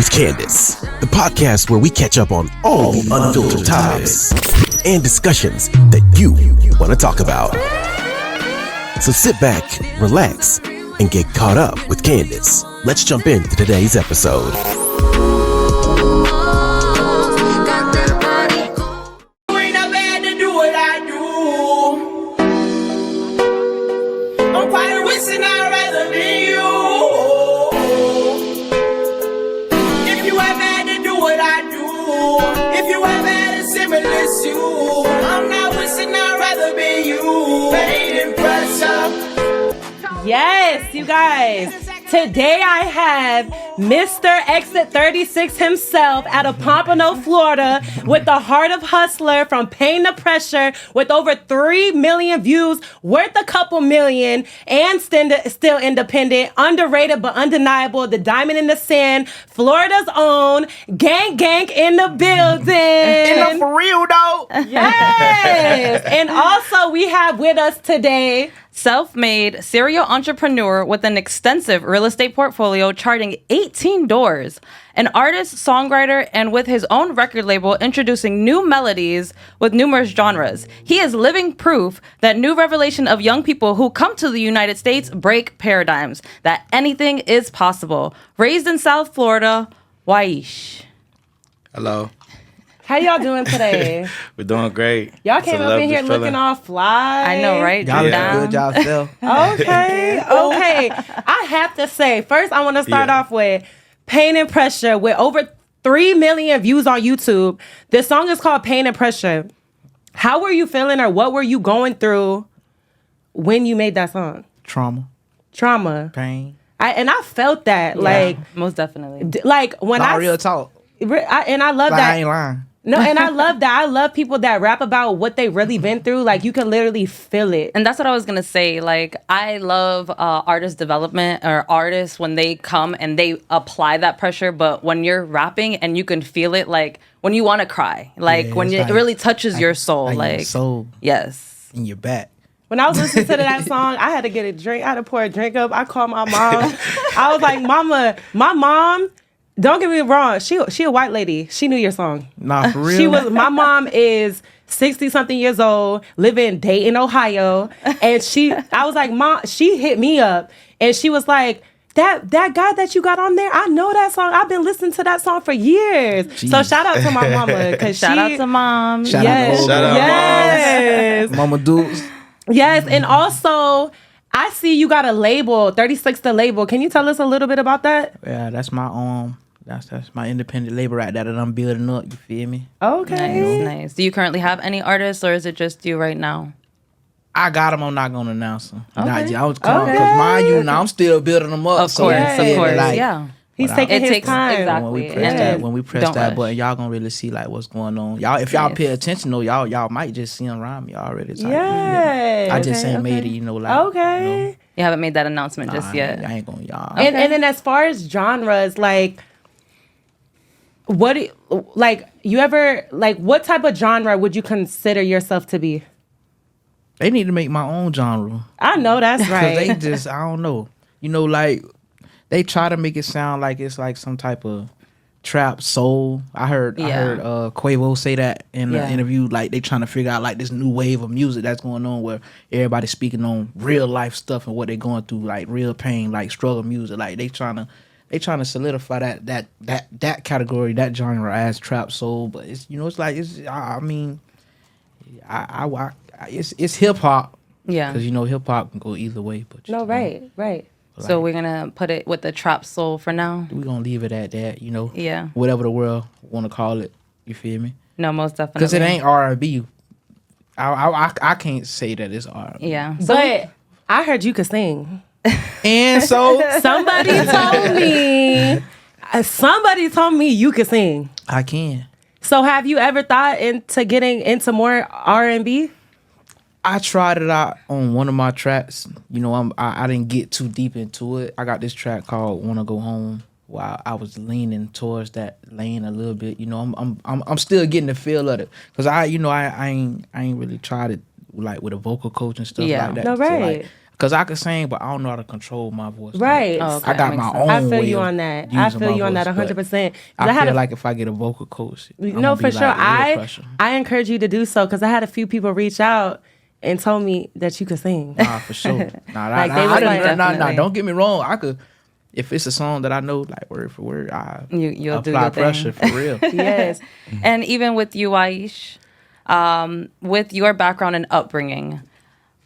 with Candace, the podcast where we catch up on all the unfiltered topics and discussions that you want to talk about. So sit back, relax, and get caught up with Candace. Let's jump into today's episode. Yes, you guys. Today I have Mr. Exit 36 himself out of Pompano, Florida, with the heart of hustler from pain to pressure, with over 3 million views, worth a couple million, and still independent, underrated but undeniable, the diamond in the sand, Florida's own Gank Gank in the building. And for real though. Yes. And also we have with us today self-made serial entrepreneur with an extensive real estate portfolio charting 18 doors. An artist, songwriter, and with his own record label introducing new melodies with numerous genres. He is living proof that new revelation of young people who come to the United States break paradigms, that anything is possible. Raised in South Florida, Whéash. Hello. How y'all doing today? We're doing great. Y'all came up in here looking all fly. I know, right? Y'all look good y'all self. Okay. I have to say, first I want to start off with Pain and Pressure with over 3 million views on YouTube. This song is called Pain and Pressure. How were you feeling or what were you going through when you made that song? Trauma. Pain. I felt that. Yeah, like, most definitely. like when Not real talk. I love Like, that. I ain't lying. No, and I love that. I love people that rap about what they really been through. Like, you can literally feel it. And that's what I was going to say. Like, I love artist development or artists when they come and they apply that pressure. But when you're rapping and you can feel it, like, when you want to cry, like, when it really touches your soul. Like, your soul. Yes. In your back. When I was listening to that song, I had to get a drink. I had to pour a drink up. I called my mom. I was like, Mama, my mom... Don't get me wrong. She a white lady. She knew your song. Nah, for real. My mom is 60-something years old, live in Dayton, Ohio. And I was like, Mom, she hit me up. And she was like, that guy that you got on there, I know that song. I've been listening to that song for years. Jeez. So shout out to my mama. Shout out to mom. Shout out, yes. Mama Dukes. Yes. And also, I see you got a label, 36 the label. Can you tell us a little bit about that? Yeah, that's my That's my independent label right there that I'm building up. You feel me? Okay. Nice. Do you currently have any artists or is it just you right now? I got them. I'm not going to announce them. Okay. Because mind you, now I'm still building them up. Of course. Like, yeah. He's taking his time. Exactly. When we press that button, y'all gonna really see like what's going on. Y'all, if y'all pay attention, though, y'all might just see them around me already. Yeah. I just ain't made it, Okay. You haven't made that announcement just yet. I ain't gonna y'all. Okay. And then as far as genres, like, what type of genre would you consider yourself to be? They need to make my own genre. I know that's right. They just, I don't know. Like, they try to make it sound like it's like some type of trap soul. I heard Quavo say that in the interview. Like, they trying to figure out like this new wave of music that's going on where everybody's speaking on real life stuff and what they're going through, like real pain, like struggle music. Like they trying to solidify that category, that genre as trap soul. But it's it's hip hop. Yeah. Because hip hop can go either way. But right. So we're gonna put it with the trap soul for now. We're gonna leave it at that, Yeah. Whatever the world want to call it. You feel me? No, most definitely. Because it ain't R&B. I can't say that it's R&B. Yeah. But I heard you could sing. And so somebody told me you could sing. I can. So have you ever thought into getting into more R&B? I tried it out on one of my tracks. I didn't get too deep into it. I got this track called "Wanna Go Home." While I was leaning towards that lane a little bit, I'm still getting the feel of it because I ain't really tried it like with a vocal coach and stuff like that. No, right. So, Cause I could sing, but I don't know how to control my voice. Right. Oh, okay. I got That my makes own. I feel way you of on that. I using feel my you on that voice, but 100%. I feel like if I get a vocal coach, No, for sure. I encourage you to do so because I had a few people reach out and told me that you could sing. Nah, for sure. Like, they was like, Nah. Don't get me wrong. I could, if it's a song that I know like word for word, You'll do apply your pressure thing. for real. Yes. And even with you, Whéash, with your background and upbringing,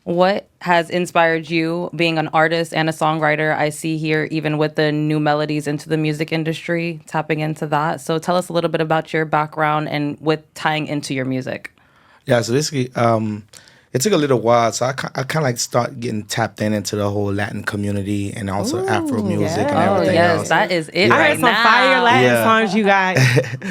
what has inspired you being an artist and a songwriter? I see here, even with the new melodies into the music industry, tapping into that. So tell us a little bit about your background and with tying into your music. Yeah, so basically, it took a little while. So I kind of like start getting tapped into the whole Latin community and also Afro music and everything else. That is it I right heard some now. fire Latin Yeah. songs you got.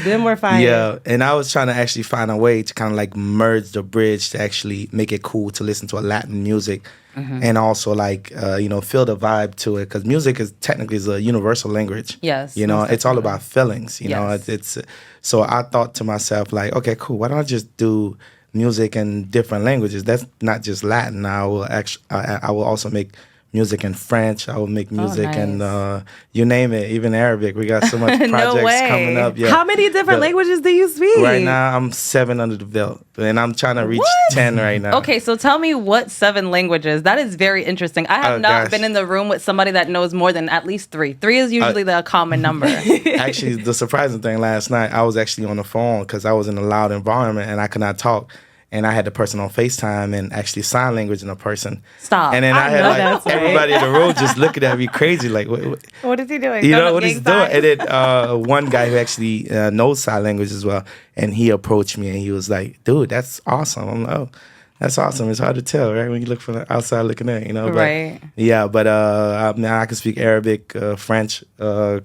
Them were fire. Yeah, and I was trying to actually find a way to kind of like merge the bridge to actually make it cool to listen to a Latin music, and also like feel the vibe to it, because music is technically is a universal language. Yes, you know, most it's all definitely. about feelings. You know, Yes. it's so I thought to myself like, okay, cool. Why don't I just do music in different languages? That's not just Latin. I will actually I will also make music in French. I will make music in nice. you name it, even Arabic. We got so much projects way. coming up. Yeah. How many different But languages do you speak? Right now, I'm 7 under the belt, and I'm trying to reach 10 right now. Okay, so tell me what 7 languages. That is very interesting. I have Oh, not gosh. been in the room with somebody that knows more than at least 3. 3 is usually the common number. Actually, the surprising thing last night, I was actually on the phone because I was in a loud environment and I could not talk. And I had the person on FaceTime and actually sign language in a person. Stop. And then I had know like that's right. everybody in the room just looking at me crazy, like, what What is he doing? you Going know up what he's gang doing? signs? And then one guy who actually knows sign language as well, and he approached me and he was like, "Dude, that's awesome." I'm like, "Oh, that's awesome." It's hard to tell, right, when you look from the outside looking in, you know. But, Right. Yeah, but I can speak Arabic, French,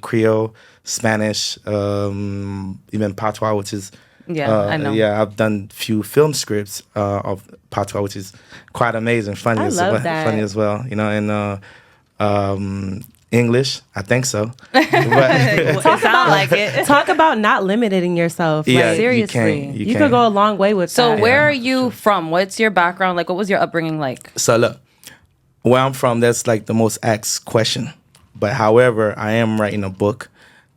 Creole, Spanish, even Patois, which is. I know. Yeah, I've done few film scripts of Patois, which is quite amazing, funny I as love well, that. funny as well. You know, and English, I think so. But, Talk sound like it. Talk about not limiting yourself. yeah, Like, seriously. you could go a long way with So that. where are you from? What's your background? Like, what was your upbringing like? So look, where I'm from, that's like the most asked question. But however, I am writing a book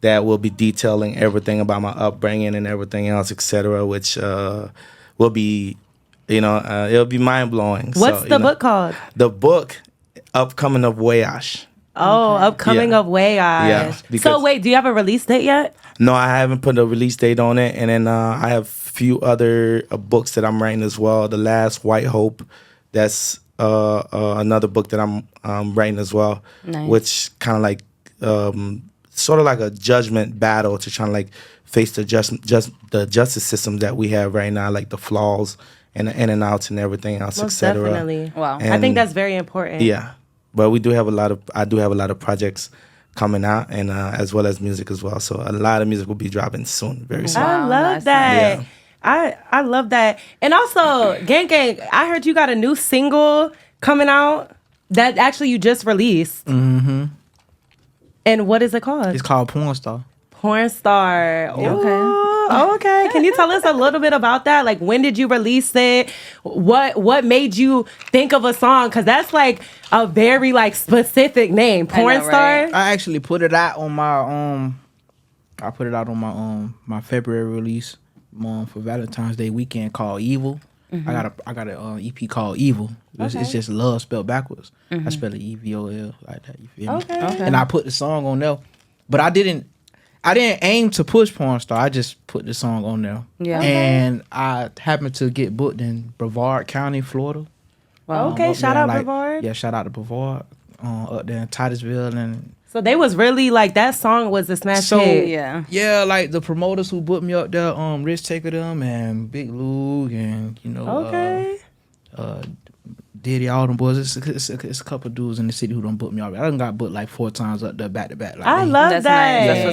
that will be detailing everything about my upbringing and everything else, etc., which will be, it'll be mind blowing. What's the book called? The book, Upcoming of Whéash. Oh, upcoming Yeah. of Whéash. Yeah, So because- wait, do you have a release date yet? No, I haven't put a release date on it. And then I have a few other books that I'm writing as well. The Last White Hope, that's another book that I'm writing as well, Nice. which kind of like sort of like a judgment battle to try to like face the justice system that we have right now, like the flaws and the in and outs and everything else, Most etc. definitely. Wow. I think that's very important. Yeah, but I do have a lot of projects coming out, and as well as music as well. So a lot of music will be dropping soon, very soon. I Wow, love nice. that. Yeah. I love that. And also, Gank Gank, I heard you got a new single coming out that actually you just released. Mm-hmm. And what is it called? It's called Porn Star. Porn Star. Ooh, okay. Can you tell us a little bit about that? Like, when did you release it? What made you think of a song? Because that's like a very like specific name. Porn know, Star. right? I actually put it out on my I put it out on my February release for Valentine's Day weekend called Evil. Mm-hmm. I got an EP called Evil. It's just love spelled backwards. I spell it EVOL like that. You feel me? Okay. And I put the song on there, but I didn't aim to push Porn Star. I just put the song on there. Yeah. And I happened to get booked in Brevard County, Florida. Wow. Okay, Up shout there, out like- Brevard. Yeah, shout out to Brevard. Up there in Titusville and. So they was really like that song was a smash So hit. yeah, like the promoters who booked me up there, Rich Taker them and Big Luke and Okay. Diddy, all them boys. It's a couple dudes in the city who done booked me up. I done got booked like 4 times up there back to back. Like, I love That's that. nice. That's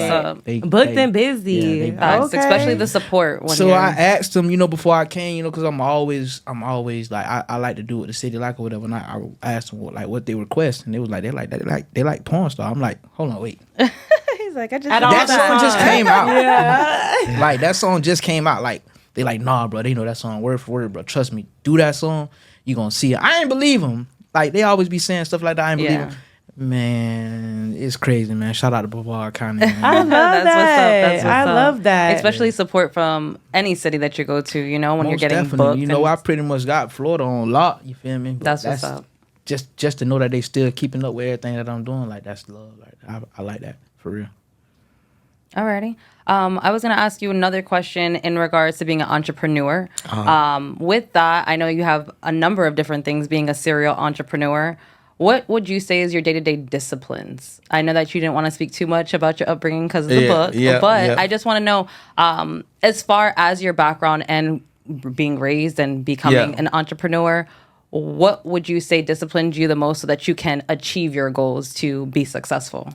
what's up. Booked and busy. Yeah, they Facts, Okay. especially the support. When So you're- I asked them, before I came, because I'm always like I like to do what the city like or whatever. And I asked them what they request, and they was like they like Porn Star. I'm like, hold on, wait. He's like, I just At all That song just times. came out. Like that song just came out. Like they like, nah, bro. They know that song word for word, bro. Trust me. Do that song. You gonna see it. I ain't believe them. Like they always be saying stuff like that. I ain't believe Yeah. it. Man, it's crazy, man. Shout out to Brevard County. Man. I love That's that. what's up. I love that. Especially support from any city that you go to, you know, when you're Most getting definitely. booked. You know, and I pretty much got Florida on lock. You feel me? But That's what's up. Just to know that they still keeping up with everything that I'm doing, like that's love. Like I like that for real. Alrighty. I was going to ask you another question in regards to being an entrepreneur. With that, I know you have a number of different things being a serial entrepreneur. What would you say is your day-to-day disciplines? I know that you didn't want to speak too much about your upbringing because of the book, but I just want to know, as far as your background and being raised and becoming an entrepreneur, what would you say disciplined you the most so that you can achieve your goals to be successful?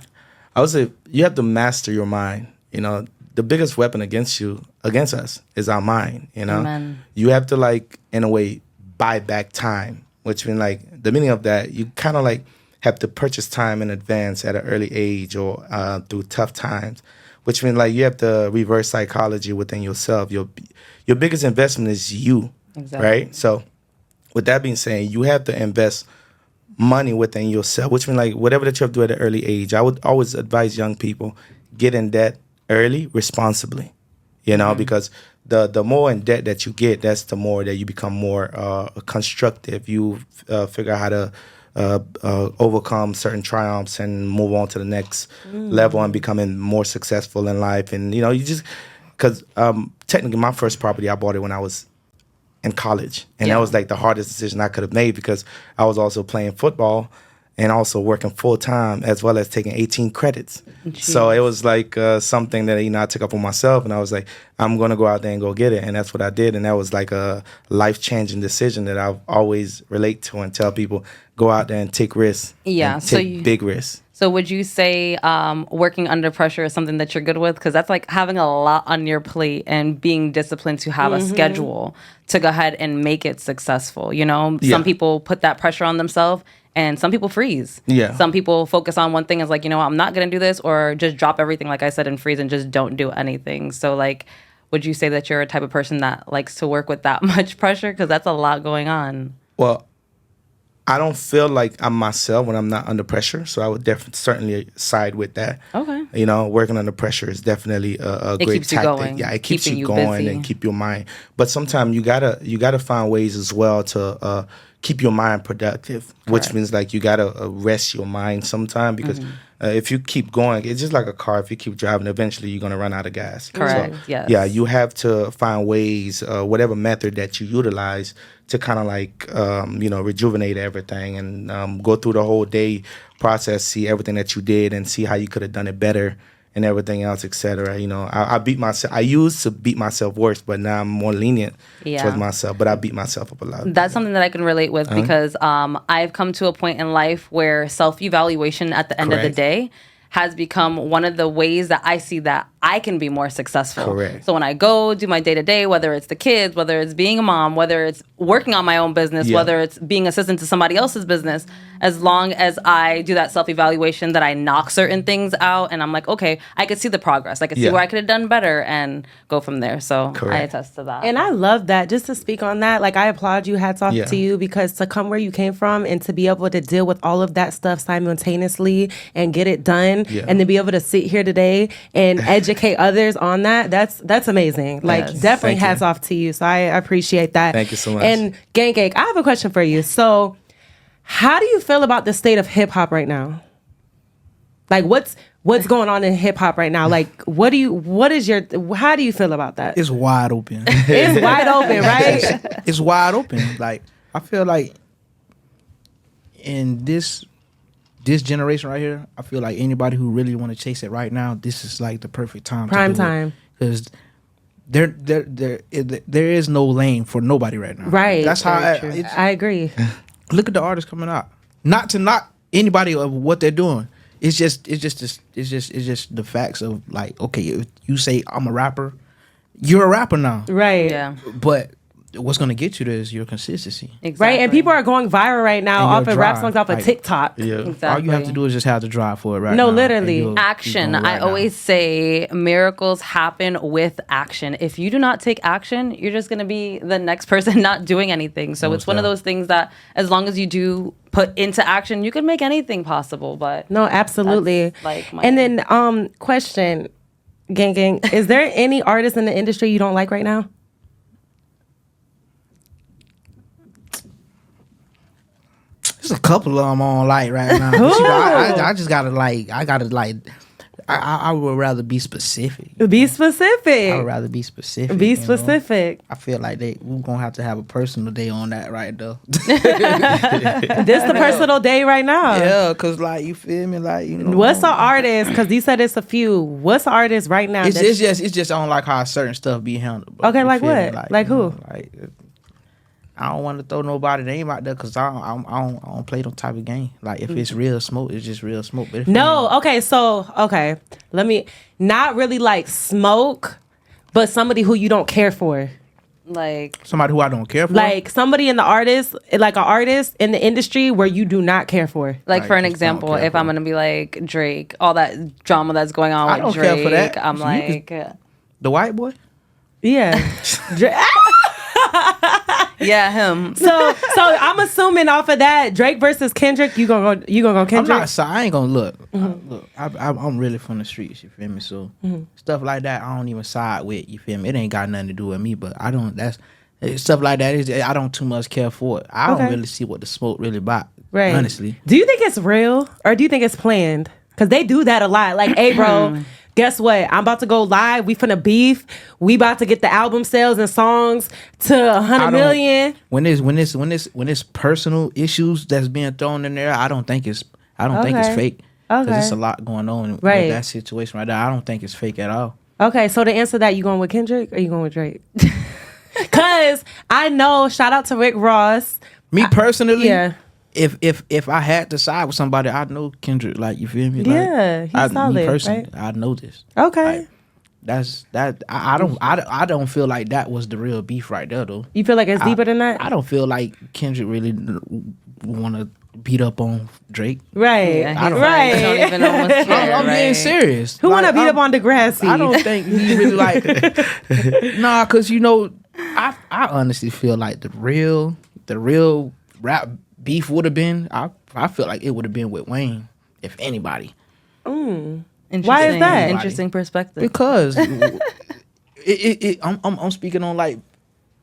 I would say you have to master your mind. You know, the biggest weapon against us, is our mind. You know, Amen. You have to, like, in a way, buy back time. Which means, like, the meaning of that, you kind of like have to purchase time in advance at an early age or through tough times. Which means, like, you have to reverse psychology within yourself. Your biggest investment is you, right? So, with that being said, you have to invest money within yourself. Which means, like, whatever that you have to do at an early age, I would always advise young people get in debt early, responsibly. You know, because the more in debt that you get, that's the more that you become more constructive. You figure out how to overcome certain triumphs and move on to the next level and becoming more successful in life. And, you know, you just, because technically my first property, I bought it when I was in college. And that was like the hardest decision I could have made because I was also playing football and also working full time as well as taking 18 credits. Jeez. So it was like something that, you know, I took up on myself and I was like, I'm going to go out there and go get it. And that's what I did. And that was like a life-changing decision that I always relate to and tell people, go out there and take risks. Yeah. Take big risks. So would you say working under pressure is something that you're good with? Because that's like having a lot on your plate and being disciplined to have a schedule to go ahead and make it successful. You know, some people put that pressure on themselves and some people freeze. Yeah. Some people focus on one thing as like, you know, I'm not going to do this, or just drop everything, like I said, and freeze and just don't do anything. So like, would you say that you're a type of person that likes to work with that much pressure? Because that's a lot going on. Well, I don't feel like I'm myself when I'm not under pressure, so I would certainly side with that. Okay. You know, working under pressure is definitely a great tactic. Yeah, it keeps you going and keep your mind. But sometimes you gotta find ways as well to keep your mind productive, which means like you gotta rest your mind sometime because if you keep going, it's just like a car. If you keep driving, eventually you're gonna run out of gas. Correct. So, yes. Yeah, you have to find ways, whatever method that you utilize, to kind of like you know, rejuvenate everything and go through the whole day process, see everything that you did, and see how you could have done it better and everything else, etc. You know, I beat myself. I used to beat myself worse, but now I'm more lenient towards myself. But I beat myself up a lot. That's something that I can relate with because I've come to a point in life where self-evaluation at the end of the day has become one of the ways that I see that I can be more successful. Correct. So when I go do my day-to-day, whether it's the kids, whether it's being a mom, whether it's working on my own business, whether it's being assistant to somebody else's business, as long as I do that self-evaluation, that I knock certain things out and I'm like, okay, I could see the progress. I could see where I could have done better and go from there. So I attest to that. And I love that. Just to speak on that, like I applaud you, hats off to you, because to come where you came from and to be able to deal with all of that stuff simultaneously and get it done and to be able to sit here today and educate others on that, that's amazing. Like definitely hats off to you. So I appreciate that. Thank you so much. And Gank Gank, I have a question for you. So how do you feel about the state of hip hop right now? Like what's going on in hip hop right now? Like how do you feel about that? It's wide open. It's wide open, right? It's wide open. Like I feel like in this generation right here, I feel like anybody who really want to chase it right now, this is like the perfect time. Prime time. Because there is no lane for nobody right now. Right. That's how I agree. Look at the artists coming out. Not to knock anybody of what they're doing. It's just the facts of like, okay, if you say I'm a rapper, you're a rapper now. Right. Yeah. But what's gonna get you there is your consistency. Exactly. Right, and people are going viral right now And off your of rap drive, songs off of like- TikTok. Yeah. Exactly. All you have to do is just have the drive for it right No, now. literally. And you'll keep Action. going I right now. always say miracles happen with action. If you do not take action, you're just going to be the next person not doing anything. So it's one of those things that as long as you do put into action, you can make anything possible. But No, absolutely. That's like my- and then question, Gang Gang, is there any artist in the industry you don't like right now? There's a couple of them on light right now. But, you know, I just gotta like. I would rather be specific. Be specific. I would rather be specific. Be you know? specific. I feel like we're gonna have a personal day on that right though. This the personal day right now. Yeah, cause like you feel me, like you know. What's the artist? Because you said it's a few. What's the artist right now? It's just on like how certain stuff be handled. Bro. Okay, You like feel me? what? Like you who? know, like I don't want to throw nobody's name out there because I don't play no type of game. Like if it's real smoke, it's just real smoke. But if No, okay. Let me not really like smoke, but somebody who you don't care for. like somebody who I don't care for, Like somebody in the artist, like an artist in the industry where you do not care for. Like for an just don't example, care if for I'm it. gonna be like Drake, all that drama that's going on I with don't Drake, care for that. I'm You like, the white boy. Yeah. yeah, him. So I'm assuming off of that, Drake versus Kendrick, you gonna go I'm Kendrick? not. So I ain't gonna look. Look, I'm really from the streets. You feel me? So stuff like that, I don't even side with. You feel me? It ain't got nothing to do with me. But I don't. Stuff like that. I don't too much care for it. I don't Okay. really see what the smoke really about. Right. Honestly. Do you think it's real or do you think it's planned? Because they do that a lot. Like, hey, bro, guess what? I'm about to go live. We finna beef. We about to get the album sales and songs to 100 million. When it's personal issues that's being thrown in there, I don't think it's fake. Because Okay. it's a lot going on Right. with that situation right there. I don't think it's fake at all. Okay, so to answer that, you going with Kendrick or you going with Drake? Because I know, shout out to Rick Ross. Me personally, Yeah. If I had to side with somebody, I'd know Kendrick. Like, you feel me? Yeah, he's solid, Me personally, right? I know this. Okay. Like, that's that. I don't feel like that was the real beef right there though. You feel like it's deeper than that? I don't feel like Kendrick really want to beat up on Drake. Right. Yeah, he's I don't- like, right. I don't even almost care, I'm being right? serious. Who want to Like, beat I'm- up on Degrassi? I don't think he really like. Nah, cause you know, I honestly feel like the real rap beef would have been. I feel like it would have been with Wayne, if anybody. Why is Interesting- that? Interesting perspective. Because I'm speaking on like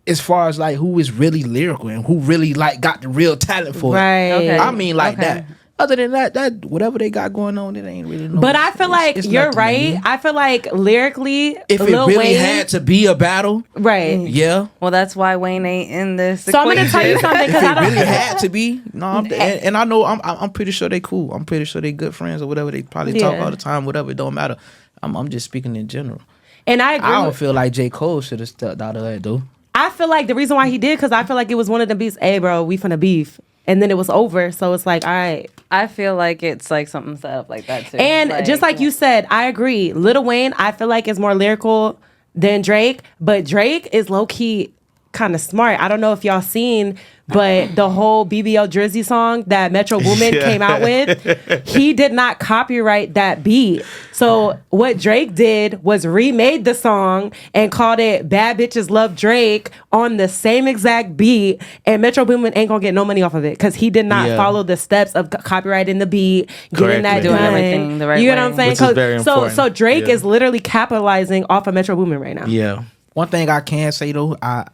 as far as like who is really lyrical and who really like got the real talent for Right. it. Okay. I mean like Okay. that. Other than that whatever they got going on, it ain't really. No, But I feel like it's you're nothing to right. me. I feel like lyrically, If it Lil really Wayne, had to be a battle, right. yeah. Well, that's why Wayne ain't in this. So I'm gonna tell you something If because I it don't. really had to be, no, and I know I'm pretty sure they cool. I'm pretty sure they good friends or whatever. They probably talk Yeah. all the time, whatever. It don't matter. I'm just speaking in general. And I agree. I don't feel like J. Cole should have stepped out of that though. I feel like the reason why he did because I feel like it was one of the beefs. Hey, bro, we finna beef, and then it was over. So it's like, all right. I feel like it's like something set up like that too. And just like you said, I agree. Lil Wayne, I feel like is more lyrical than Drake, but Drake is low key kind of smart. I don't know if y'all seen, but the whole BBL Drizzy song that Metro Boomin came out with, he did not copyright that beat. So what Drake did was remade the song and called it Bad Bitches Love Drake on the same exact beat, and Metro Boomin ain't gonna get no money off of it because he did not Yeah. follow the steps of copyrighting the beat, getting that Correctly. done. Doing everything the right You get what way. I'm saying? Which is very So important. Drake Yeah. is literally capitalizing off of Metro Boomin right now. Yeah. One thing I can say though, I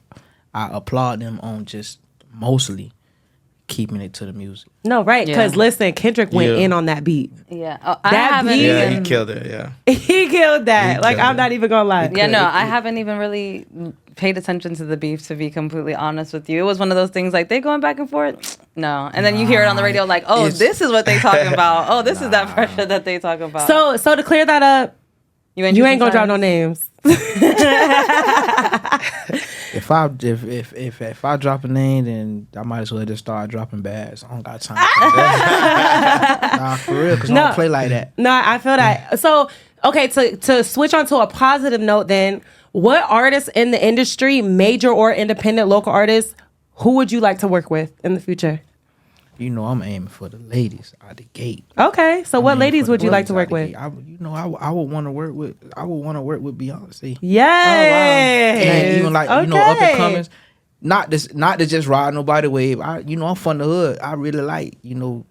applaud them on just mostly keeping it to the music. No, right? Because Yeah. listen, Kendrick went Yeah. in on that beat. yeah, I That haven't. beat- Yeah, he even, killed it. Yeah. He killed that. He Like killed I'm it. not even gonna lie. Yeah, no, I haven't even really paid attention to the beef, to be completely honest with you. It was one of those things like they going back and forth. No, and then you hear it on the radio like, oh, It's- this is what they talking about. Oh, this is that pressure that they talking about. So to clear that up, you ain't gonna drop no names. If I drop a name, then I might as well just start dropping bags. I don't got time for that. Nah, for real, because I No. don't play like that. No, I feel that. So okay, to switch on to a positive note, then what artists in the industry, major or independent local artists, who would you like to work with in the future? You know, I'm aiming for the ladies out the gate. Okay, so what ladies would you like to work with? I would want to work with. I would want to work with Beyonce. Yes. And even like up and comers. Not to just ride nobody wave. I'm from the hood. I really like,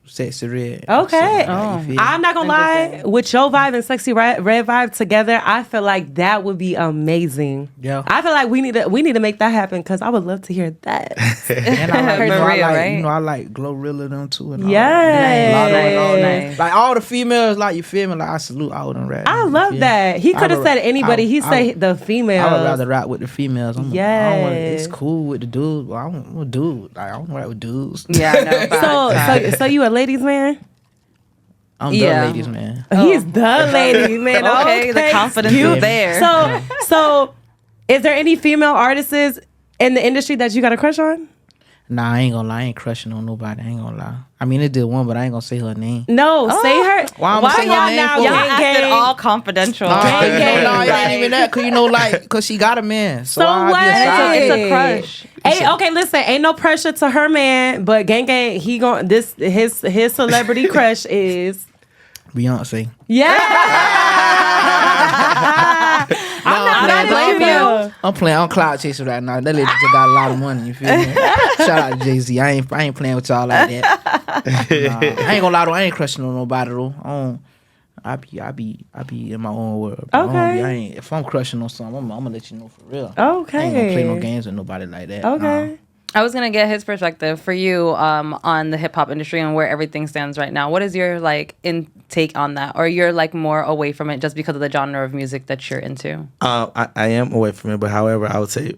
Sexy Red. Okay. I'm not gonna lie, with your vibe and Sexy Red vibe together, I feel like that would be amazing. Yeah. I feel like we need to make that happen because I would love to hear that. And I like Glorilla them too. And all Nice. like all the females, like, you feel me? Like, I salute all them rappers. I love that. He could have said anybody. He said the females. I would rather rap with the females. Yes. It's cool with the dudes, but I'm a dude. Like, I don't rap with dudes. Yeah, I know. So you a ladies man? I'm the ladies man. He's the ladies man. Okay, the confidence is there. So is there any female artists in the industry that you got a crush on? Nah, I ain't gonna lie. I ain't crushing on nobody. I ain't gonna lie. I mean, it did one, but I ain't gonna say her name. No, say her. Why I'm gonna say her name? Y'all acted all confidential. No, it ain't even that. Cause she got a man. So what? It's a crush. Hey, okay, listen. Ain't no pressure to her man, but Gank Gank, his celebrity crush is Beyonce. Yeah. I'm not blaming you. I'm playing on cloud chaser right now. That lady just got a lot of money. You feel me? Shout out to Jay-Z. I ain't playing with y'all like that. I ain't gonna lie though. I ain't crushing on nobody though. I be in my own world. Okay. If I'm crushing on something, I'm gonna let you know for real. Okay. I ain't gonna play no games with nobody like that. Okay. Nah. I was gonna get his perspective for you on the hip hop industry and where everything stands right now. What is your intake on that, or you're more away from it just because of the genre of music that you're into? I am away from it, but however, I would say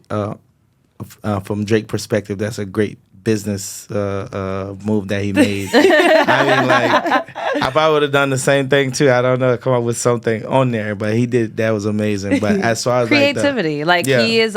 from Drake's perspective, that's a great business move that he made. I mean, if I would have done the same thing too, I don't know, come up with something on there, but he did. That was amazing. But as far as creativity, he is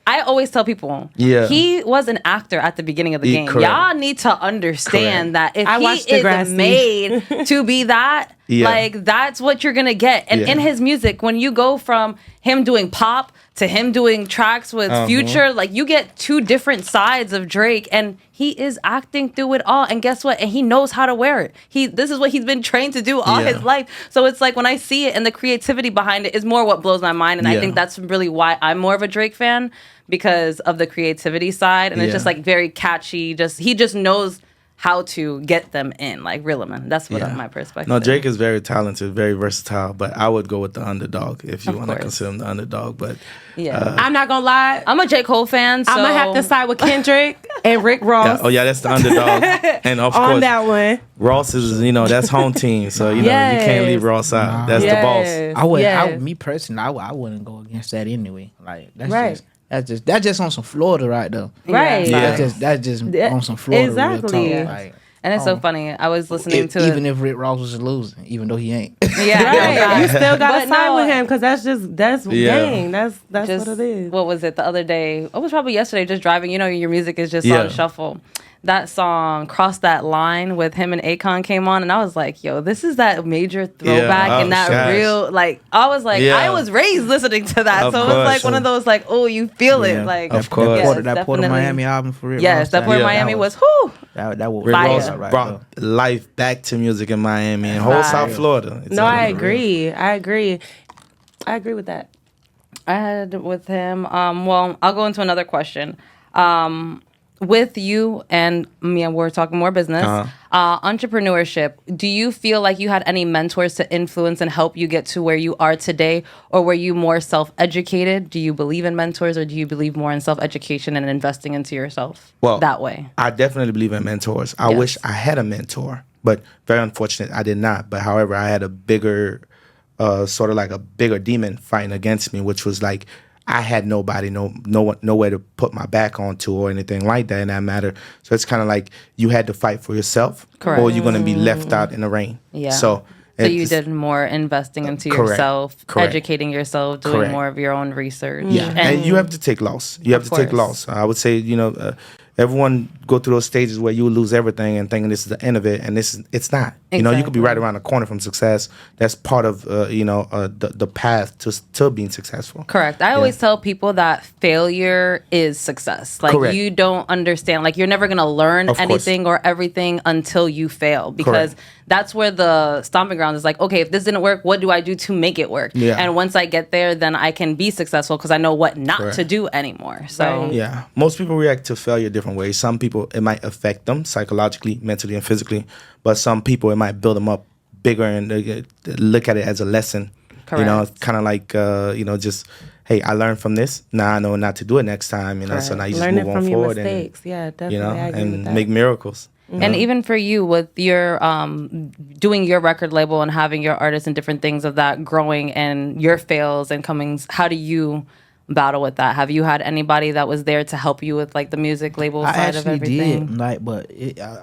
I always tell people, he was an actor at the beginning of the game. Correct. Y'all need to understand that if he is made to be that, that's what you're going to get. And in his music, when you go from him doing pop to him doing tracks with Future, you get two different sides of Drake, and he is acting through it all. And guess what? And he knows how to wear it. This is what he's been trained to do all his life. So it's when I see it and the creativity behind it is more what blows my mind. And I think that's really why I'm more of a Drake fan, because of the creativity side. And it's just very catchy. He just knows how to get them in, reel them in. That's what my perspective. No, Drake is very talented, very versatile, but I would go with the underdog if you want to consider him the underdog. But I'm not gonna lie, I'm a J. Cole fan, so I'm gonna have to side with Kendrick and Rick Ross. That's the underdog. And of course, on that one, Ross is that's home team, so you can't leave Ross out. That's the boss. Me personally, I wouldn't go against that anyway. That's just on some Florida right there. Right. That's just on some Florida. Exactly. Real talk. And it's so funny. I was listening to even if Rick Ross was losing, even though he ain't. Yeah, you still gotta side with him because that's gang. That's just, what it is. What was it the other day? It was probably yesterday. Just driving. Your music is just on shuffle. That song "Cross That Line" with him and Akon came on, and I was like, "Yo, this is that major throwback and that real I was like, I was raised listening to that, so it was one of those oh, you feel it of course. That Port of Miami album for real. Yes, that Port of Miami was whoo. That was Rick Ross brought life back to music in Miami and whole South Florida. I agree. I agree with that. I had with him. Well, I'll go into another question. With you and me, we're talking more business, entrepreneurship. Do you feel like you had any mentors to influence and help you get to where you are today, or were you more self-educated? Do you believe in mentors, or do you believe more in self-education and investing into yourself that way? I definitely believe in mentors. I wish I had a mentor, but very unfortunate I did not. But however, I had a bigger, sort of a bigger demon fighting against me, which was I had nobody, nowhere to put my back onto or anything like that in that matter. So it's kind of you had to fight for yourself, or you're going to be left out in the rain. Yeah. So you did more investing into yourself, educating yourself, doing more of your own research. Yeah, and you have to take loss. You have to take loss. I would say, everyone go through those stages where you lose everything and thinking this is the end of it, and it's not. You know, you could be right around the corner from success. That's part of the path to being successful. Correct. I always tell people that failure is success. Like Correct. you don't understand. Like you're never gonna learn anything or everything until you fail, because that's where the stomping ground is. Like, okay, if this didn't work, what do I do to make it work? Yeah. And once I get there, then I can be successful because I know what not to do anymore. So yeah, most people react to failure different ways. Some people, it might affect them psychologically, mentally, and physically, but some people, it might build them up bigger and look at it as a lesson. Correct. You know, kind of like just, hey, I learned from this, now I know not to do it next time. You know, so now you just move on forward and definitely, you know, I agree and with that. make miracles. And even for you with your doing your record label and having your artists and different things of that growing and your fails and comings, how do you battle with that? Have you had anybody that was there to help you with like the music label side of everything? Did, like, but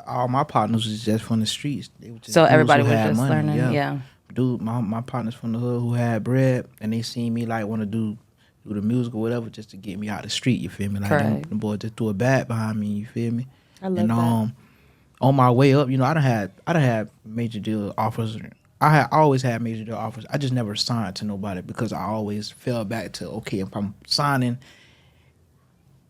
all my partners was just from the streets. They were just So everybody dudes who was had just money. learning, yeah. Dude, my partners from the hood who had bread, and they seen me like want to do the music or whatever just to get me out the street. You feel me? Like them boys just threw a bat behind me. You feel me? I love that. On my way up, you know, I done had major deal offers. I always had major deal offers. I just never signed to nobody because I always fell back to, okay, if I'm signing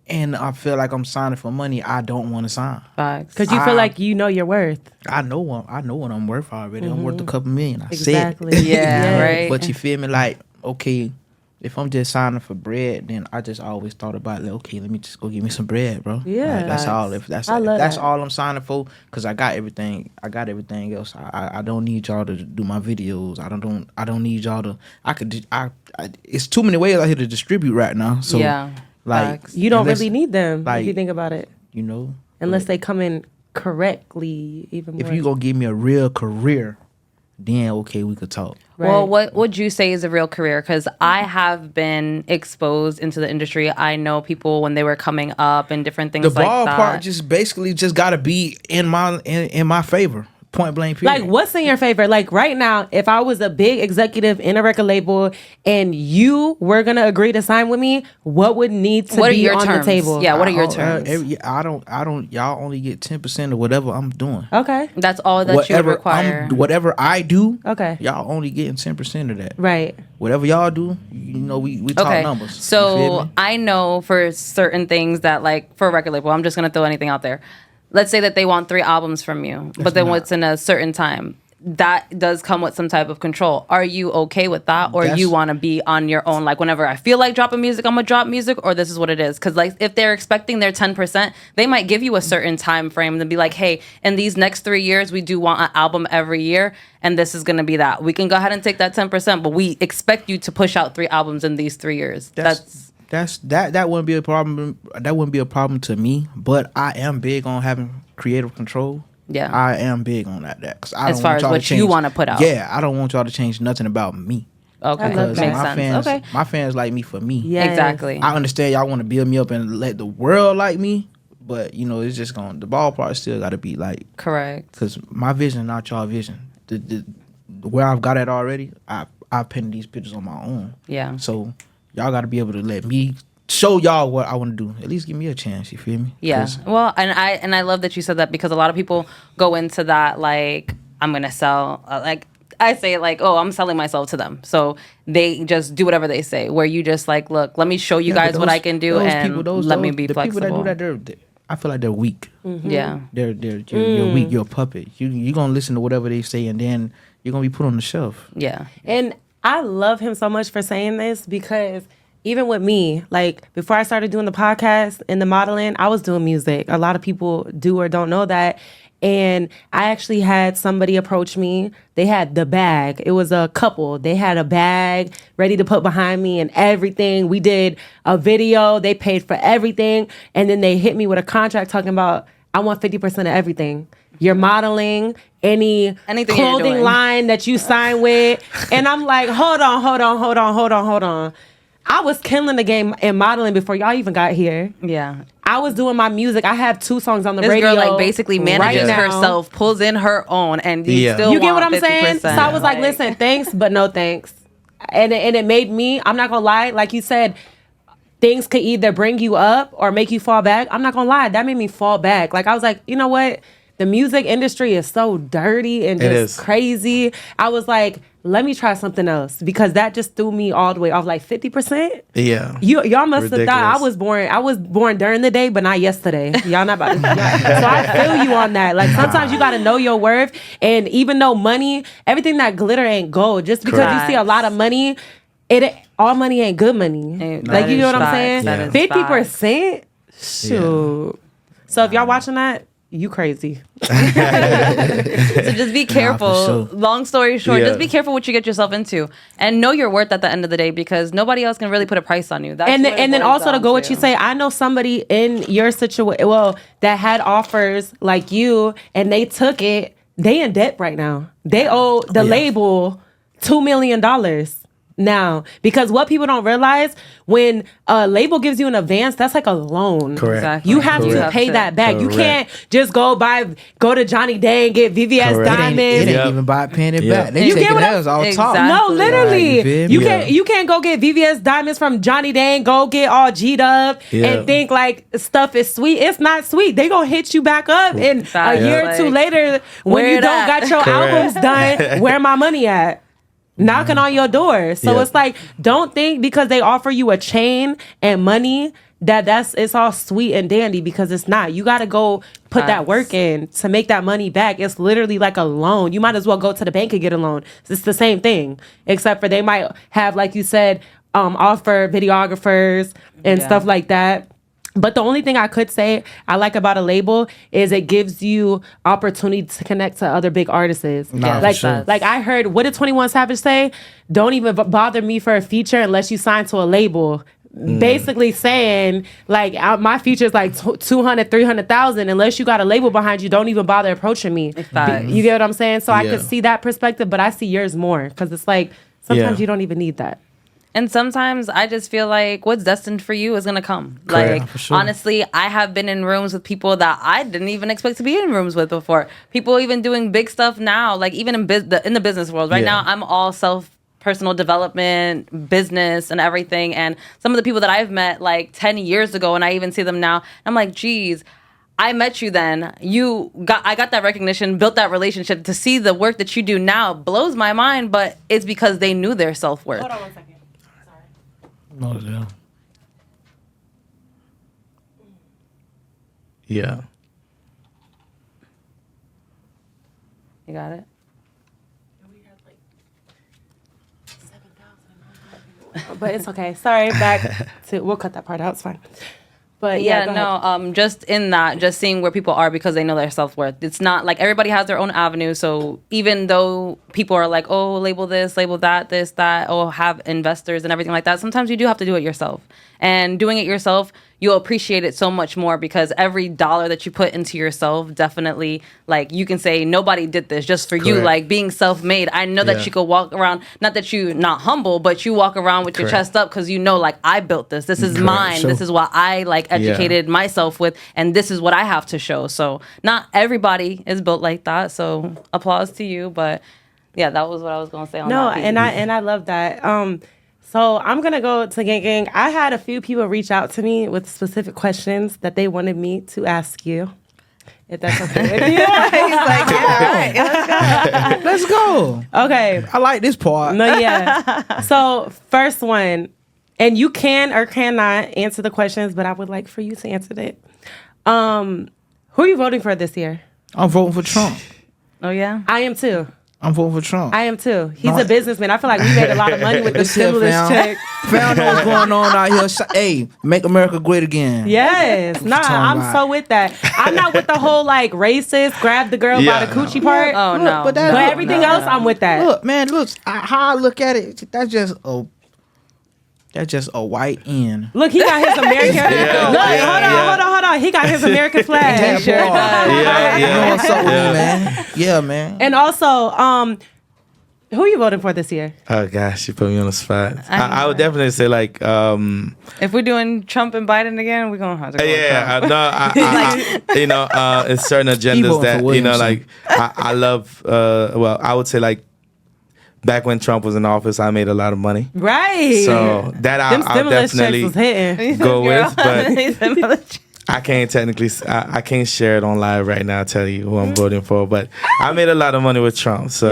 and I feel like I'm signing for money, I don't want to sign. Because you feel like you know your worth. I know what I'm worth already. I'm worth a couple million. I Exactly. said. Yeah, right. But you feel me? Like, okay, if I'm just signing for bread, then I just always thought about, like, okay, let me just go get me some bread, bro. Yeah. Like, that's all. If I love that's that. all I'm signing for, because I got everything. I got everything else. I don't need y'all to do my videos. I don't need y'all to. It's too many ways out here to distribute right now. So like, you don't unless, really need them like, if you think about it. You know, Unless they come in correctly, even more. if you gonna give me a real career, then okay, we could talk. Right. Well, what would you say is a real career? Because I have been exposed into the industry. I know people when they were coming up and different things The like ball that. part just basically just gotta be in my favor. Point blank period. Like, what's in your favor? Like, right now, if I was a big executive in a record label and you were going to agree to sign with me, what would need to be on the table? Yeah, what are your terms? I don't. Y'all only get 10% of whatever I'm doing. Okay. That's all that you would require. Whatever I do, Okay. y'all only getting 10% of that. Right. Whatever y'all do, you know, we talk numbers. You feel So me? I know for certain things that, like, for a record label, I'm just going to throw anything out there. Let's say that they want 3 albums from you, but then what's in a certain time. That does come with some type of control. Are you okay with that? Or you want to be on your own? Like, whenever I feel like dropping music, I'm going to drop music, or this is what it is? Because, like, if they're expecting their 10%, they might give you a certain time frame and be like, hey, in these next 3 years, we do want an album every year, and this is going to be that. We can go ahead and take that 10%, but we expect you to push out 3 albums in these 3 years. That wouldn't be a problem. That wouldn't be a problem to me. But I am big on having creative control. Yeah, I am big on that. Cause I as don't far want as y'all what to change, you want to put out. Yeah, I don't want y'all to change nothing about me. Okay, Because makes my sense. fans, Okay, my fans like me for me. Yes. exactly. I understand y'all want to build me up and let the world like me, but you know it's just the ball part still got to be like Correct. because my vision not y'all vision. The where I've got it already, I pinned these pictures on my own. Yeah. So y'all got to be able to let me show y'all what I want to do. At least give me a chance. You feel me? Yeah. Well, and I love that you said that, because a lot of people go into that like, I'm gonna sell like. I say it like, oh, I'm selling myself to them. So they just do whatever they say, where you just like, look, let me show you guys what I can do, and let me be flexible. People that do that, I feel like they're weak. Mm-hmm. Yeah. You're weak. You're a puppet. You're going to listen to whatever they say, and then you're going to be put on the shelf. Yeah. And I love him so much for saying this, because even with me, like, before I started doing the podcast and the modeling, I was doing music. A lot of people do or don't know that. And I actually had somebody approach me. They had the bag. It was a couple. They had a bag ready to put behind me and everything. We did a video. They paid for everything. And then they hit me with a contract talking about, I want 50% of everything. You're modeling, anything clothing line that you sign with. And I'm like, hold on. I was killing the game in modeling before y'all even got here. Yeah. I was doing my music. I have 2 songs on the This radio. girl like basically manages herself, pulls in her own, and you still you get what want I'm saying? 50%. So I was like, listen, thanks, but no thanks. And it made me, I'm not gonna lie, like you said, things could either bring you up or make you fall back. I'm not gonna lie, that made me fall back. Like I was like, you know what? The music industry is so dirty and just crazy. I was like, let me try something else because that just threw me all the way off like 50%. Yeah. Y'all must have thought I was born during the day, but not yesterday. Y'all not about to. So I feel you on that. Like sometimes you got to know your worth. And even though money, everything that glitter ain't gold, just because you see a lot of money, all money ain't good money. Like you know what I'm saying? 50%? Shoot. So if y'all watching that, you crazy. So just be careful. Sure. Long story short, just be careful what you get yourself into, and know your worth at the end of the day because nobody else can really put a price on you. That's and then also to go what you say, I know somebody in your situation, that had offers like you, and they took it. They in debt right now. They owe the label $2 million. Now, because what people don't realize, when a label gives you an advance, that's like a loan. Correct. Exactly. You have to pay that back. Correct. You can't just go to Johnny Day and get VVS diamonds. It ain't even by paying it back. You get what I'm all talk. No, literally. You can't go get VVS diamonds from Johnny Day and go get all G'd up and think like stuff is sweet. It's not sweet. They gonna hit you back up and a year or two later when you don't got your albums done, where my money at? Knocking on your door. So it's like, don't think because they offer you a chain and money that it's all sweet and dandy, because it's not. You got to go put that work in to make that money back. It's literally like a loan. You might as well go to the bank and get a loan. It's the same thing, except for they might have, like you said, offer videographers and stuff like that. But the only thing I could say I like about a label is it gives you opportunity to connect to other big artists. Like I heard, what did 21 Savage say? Don't even bother me for a feature unless you sign to a label. Basically saying like my feature is like 200, 300,000. Unless you got a label behind you, don't even bother approaching me. You get what I'm saying? So I could see that perspective, but I see yours more because it's like sometimes you don't even need that. And sometimes I just feel like what's destined for you is going to come. Like, honestly, I have been in rooms with people that I didn't even expect to be in rooms with before. People even doing big stuff now, like even in the business world. Right now, I'm all personal development, business, and everything. And some of the people that I've met like 10 years ago, and I even see them now, I'm like, geez, I met you then. I got that recognition, built that relationship. To see the work that you do now blows my mind, but it's because they knew their self-worth. Hold on 1 second. No, yeah. Yeah. You got it? We had like 7,000. But it's okay. Sorry, back to, we'll cut that part out. It's fine. But just in that, just seeing where people are because they know their self-worth. It's not like everybody has their own avenue. So even though people are like, oh, label this, label that, this, that, oh, have investors and everything like that, sometimes you do have to do it yourself. And doing it yourself, you'll appreciate it so much more because every dollar that you put into yourself, definitely, like, you can say, nobody did this just for you. Like, being self-made, I know that you could walk around, not that you're not humble, but you walk around with your chest up because you know, like, I built this. This is mine. This is what I, like, educated myself with, and this is what I have to show. So not everybody is built like that. So applause to you. But, yeah, that was what I was going to say on that. No, and I love that. So I'm going to go to Gank Gank. I had a few people reach out to me with specific questions that they wanted me to ask you. If that's okay with you. He's like, yeah, all right, let's go. Okay. I like this part. No, yeah. So first one, and you can or cannot answer the questions, but I would like for you to answer it. Who are you voting for this year? I'm voting for Trump. Oh, yeah? I am too. I'm voting for Trump. I am too. He's a businessman. I feel like we made a lot of money with the stimulus check. Found out what's going on out here. Hey, make America great again. Yes. Nah, I'm so with that. I'm not with the whole like racist, grab the girl by the coochie part. Oh, no. But everything else, I'm with that. Look, man, how I look at it, that's just a white end. Look, he got his American. Hold on. He got his American flag. You know what's up with me, man? Yeah, man. And also, who are you voting for this year? Oh gosh, you put me on the spot. I would definitely say like, if we're doing Trump and Biden again, we're gonna have to go it's certain agendas that like I love. I would say like back when Trump was in office, I made a lot of money. Right. So that Them I'll stimulus definitely checks was hitting. go with, but I can't technically, I can't share it on live right now. Tell you who I'm voting for, but I made a lot of money with Trump. So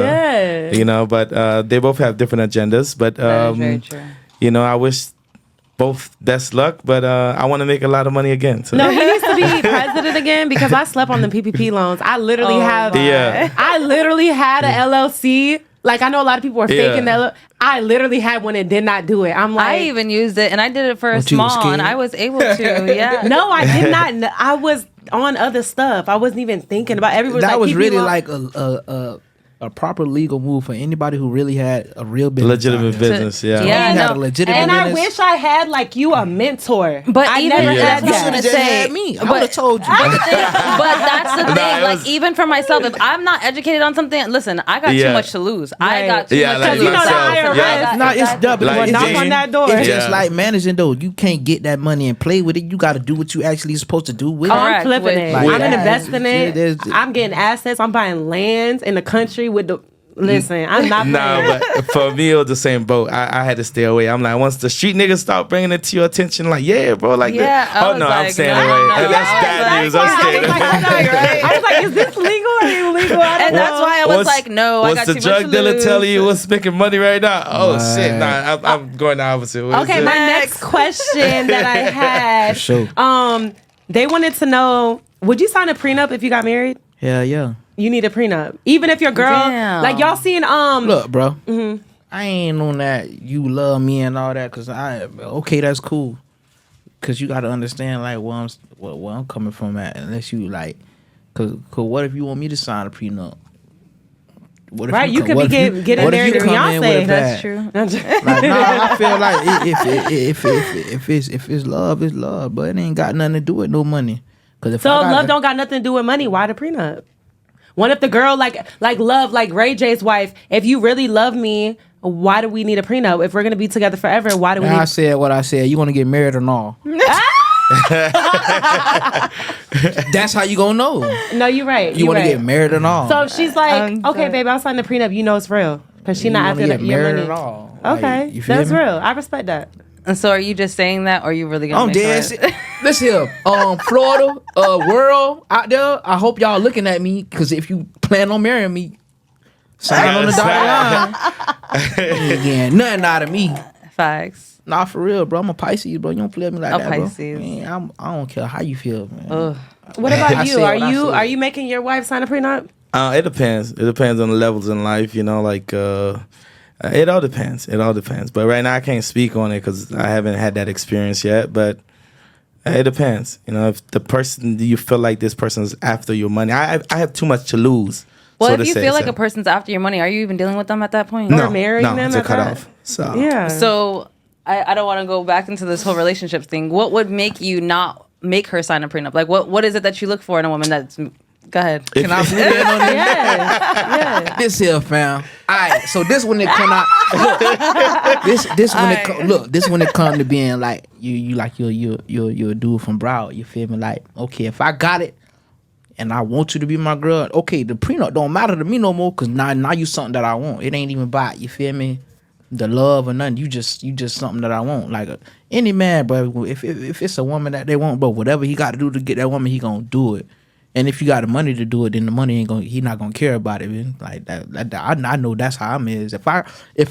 you know, but they both have different agendas. But that is very true. you know, I wish both best luck, but I want to make a lot of money again. So. No, he needs to be president again because I slept on the PPP loans. I literally I literally had a LLC. Like, I know a lot of people were faking that. I literally had one and did not do it. I'm like, I even used it, and I did it for a small, and I was able to. Yeah. No, I did not. I was on other stuff. I wasn't even thinking about everybody. That like, was really like a proper legal move for anybody who really had a real business. Legitimate business, yeah. Yeah, had a legitimate and business. I wish I had like you a mentor, but I even never had You that. should have just had me. I would have told you. But that's the thing. Nah, Like, even for myself, if I'm not educated on something, listen, I got too much to lose. I got too much like to lose. you know the IRS. Yeah. No, it's double. Like, knock on that door. It's just Yeah. like managing though. You can't get that money and play with it. You got to do what you actually supposed to do with Oh, it. I'm flipping With- it. like I'm that. investing Yeah, there's- it. I'm getting assets. I'm buying lands in the country with the. Listen, I'm not. Nah, playing. but for me, it was the same boat. I had to stay away. I'm like, once the street niggas start bringing it to your attention, like, yeah, bro, like, Yeah, I oh was no, I'm like, staying no, away. no, And that's I was bad like, news. I'm staying away. I was like, is this legal or illegal? I don't And know. that's why I was like, no, I What's got the too much drug to dealer lose. telling you what's making money right now? Oh Right. shit, nah, I'm going the opposite. What is Okay, it? my next question that I had. Sure. They wanted to know: would you sign a prenup if you got married? Hell yeah. You need a prenup, even if your girl, Damn. like y'all seen. Look, bro. I ain't on that. You love me and all that. Cause okay, that's cool. Cause you got to understand like where I'm coming from at. Unless you like, cause what if you want me to sign a prenup? What if Right, you could what be if you- getting what if married you to come in with a Beyonce. That's bag? true. Like, no, I feel like if it's love, it's love, but it ain't got nothing to do with no money. Cause if So I got love don't got nothing to do with money. Why the prenup? What if the girl like love like Ray J's wife? If you really love me, why do we need a prenup? If we're gonna be together forever, why do we? I need... said what I said. You want to get married or not? That's how you gonna know. No, you're right. You want to get married or not? So she's like, I'm okay, done. baby, I'll sign the prenup. You know it's real because she You not wanna after get your married money. or not? Okay, Like, you feel that's me? real. I respect that. And so, are you just saying that, or are you really gonna? I'm make dead. sure? Listen here, Florida, world out there. I hope y'all looking at me because if you plan on marrying me, sign on the dotted line. Again, nothing out of me. Facts. Nah, for real, bro. I'm a Pisces, bro. You don't play with me like A that, Pisces. bro. Man, I don't care how you feel, man. What I about you? said Are what I you said. are you making your wife sign a prenup? It depends. It depends on the levels in life, you know, like it all depends. It all depends. But right now I can't speak on it because I haven't had that experience yet. But it depends. You know, if the person you feel like this person's after your money, I have too much to lose. Well, so if to you say, feel like so. a person's after your money, are you even dealing with them at that point? Or marrying them it's a at cut that? off. So Yeah. So I don't want to go back into this whole relationships thing. What would make you not make her sign a prenup? Like, what is it that you look for in a woman that's... Go ahead. Can I move in on this? Yeah. This here, fam. All right, so this when it come out. Look, this when it come. Look, this when it come to being like you like you're a dude from Broward. You feel me? Like, okay, if I got it and I want you to be my girl, okay, the prenup don't matter to me no more because now you something that I want. It ain't even about, you feel me, the love or nothing. You just something that I want. Like any man, bro. If it's a woman that they want, bro, whatever he got to do to get that woman, he gonna do it. And if you got the money to do it, then the money ain't gonna. He not gonna care about it, man. Like that I know that's how I'm is. If